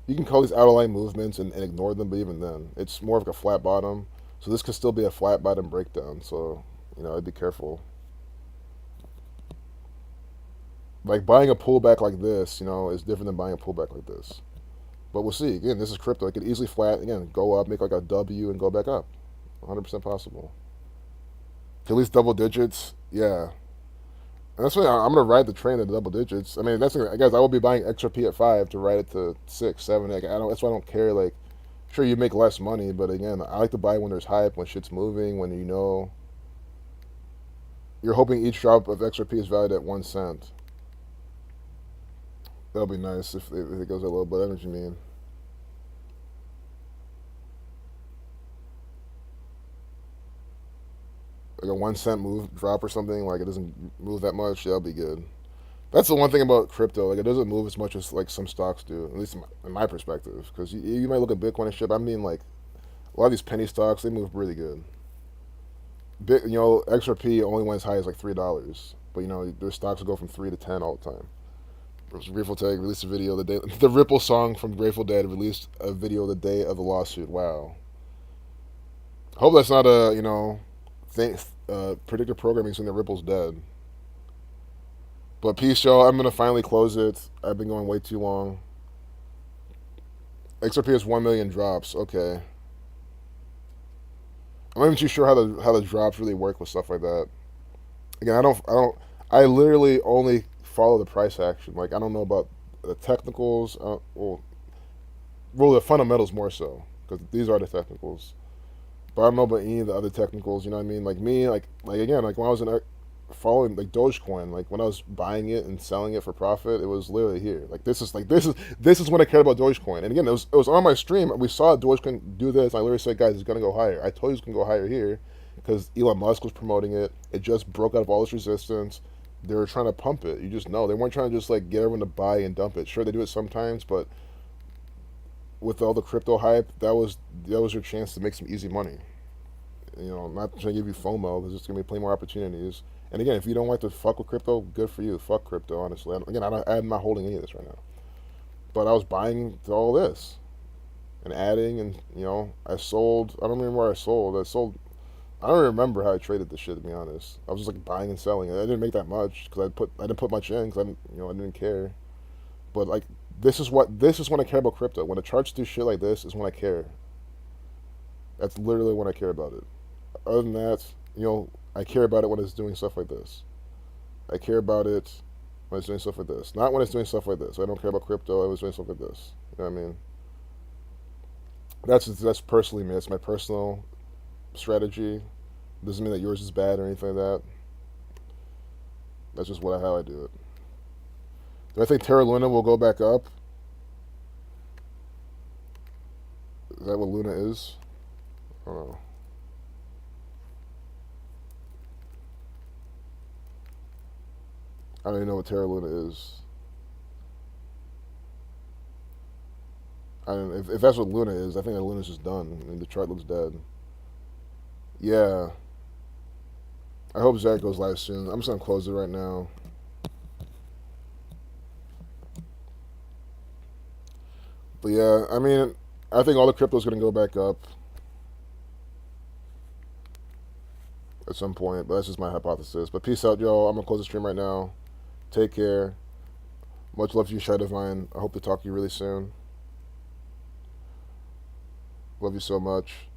you can call these out of line movements and ignore them, but even then, it's more of like a flat bottom. So this could still be a flat bottom breakdown. So I'd be careful. Like buying a pullback like this, is different than buying a pullback like this. But we'll see. Again, this is crypto. It could easily flat, again, go up, make like a W, and go back up. 100% possible. At least double digits, yeah. And that's why I'm going to ride the train of the double digits. I mean, guys, I will be buying XRP at 5 to ride it to 6, 7. Like, that's why I don't care. Like, sure, you make less money, but again, I like to buy when there's hype, when shit's moving, when you're hoping each drop of XRP is valued at 1 cent. That'll be nice if it goes a little bit. I know what you mean. Like a 1 cent drop or something, like it doesn't move that much, that'll be good. That's the one thing about crypto, like it doesn't move as much as like some stocks do, at least in my perspective. Because you might look at Bitcoin and shit, but I mean like a lot of these penny stocks, they move really good. XRP only went as high as like $3, but their stocks will go from 3 to 10 all the time. Grateful Dead released a video the day the Ripple song from Grateful Dead released a video the day of the lawsuit. Wow. Hope that's not a predictive programming saying that Ripple's dead. But peace, y'all. I'm gonna finally close it. I've been going way too long. XRP has 1 million drops. Okay. I'm not even too sure how the drops really work with stuff like that. Again, I literally only follow the price action. Like I don't know about the technicals. Well, the fundamentals more so because these are the technicals. But I don't know about any of the other technicals. You know what I mean? Like me, like again, like when I was following like Dogecoin, like when I was buying it and selling it for profit, it was literally here. Like this is when I cared about Dogecoin. And again, it was on my stream. We saw Dogecoin do this. And I literally said, guys, it's gonna go higher. I told you it's gonna go higher here because Elon Musk was promoting it. It just broke out of all its resistance. They were trying to pump it. You just know they weren't trying to just like get everyone to buy and dump it. Sure, they do it sometimes, but with all the crypto hype, that was your chance to make some easy money. I'm not trying to give you FOMO because there's gonna be plenty more opportunities. And again, if you don't like to fuck with crypto, good for you. Fuck crypto, honestly. I'm not holding any of this right now. But I was buying all this and adding, and I sold. I don't remember where I sold. I sold I don't remember how I traded this shit, to be honest. I was just like buying and selling. I didn't make that much because I didn't put much in because I didn't care. But like this is when I care about crypto. When the charts do shit like this is when I care. That's literally when I care about it. Other than that, I care about it when it's doing stuff like this. I care about it when it's doing stuff like this. Not when it's doing stuff like this. I don't care about crypto when it's doing stuff like this. You know what I mean? That's personally me. That's my personal strategy. Doesn't mean that yours is bad or anything like that. That's just how I do it. Do I think Terra Luna will go back up? Is that what Luna is? I don't know. I don't even know what Terra Luna is. If that's what Luna is, I think that Luna's just done. I mean, the chart looks dead. Yeah. I hope Zach goes live soon. I'm just gonna close it right now. But yeah, I mean, I think all the crypto's gonna go back up at some point, but that's just my hypothesis. But peace out, y'all. I'm gonna close the stream right now. Take care. Much love to you, Shy Divine. I hope to talk to you really soon. Love you so much.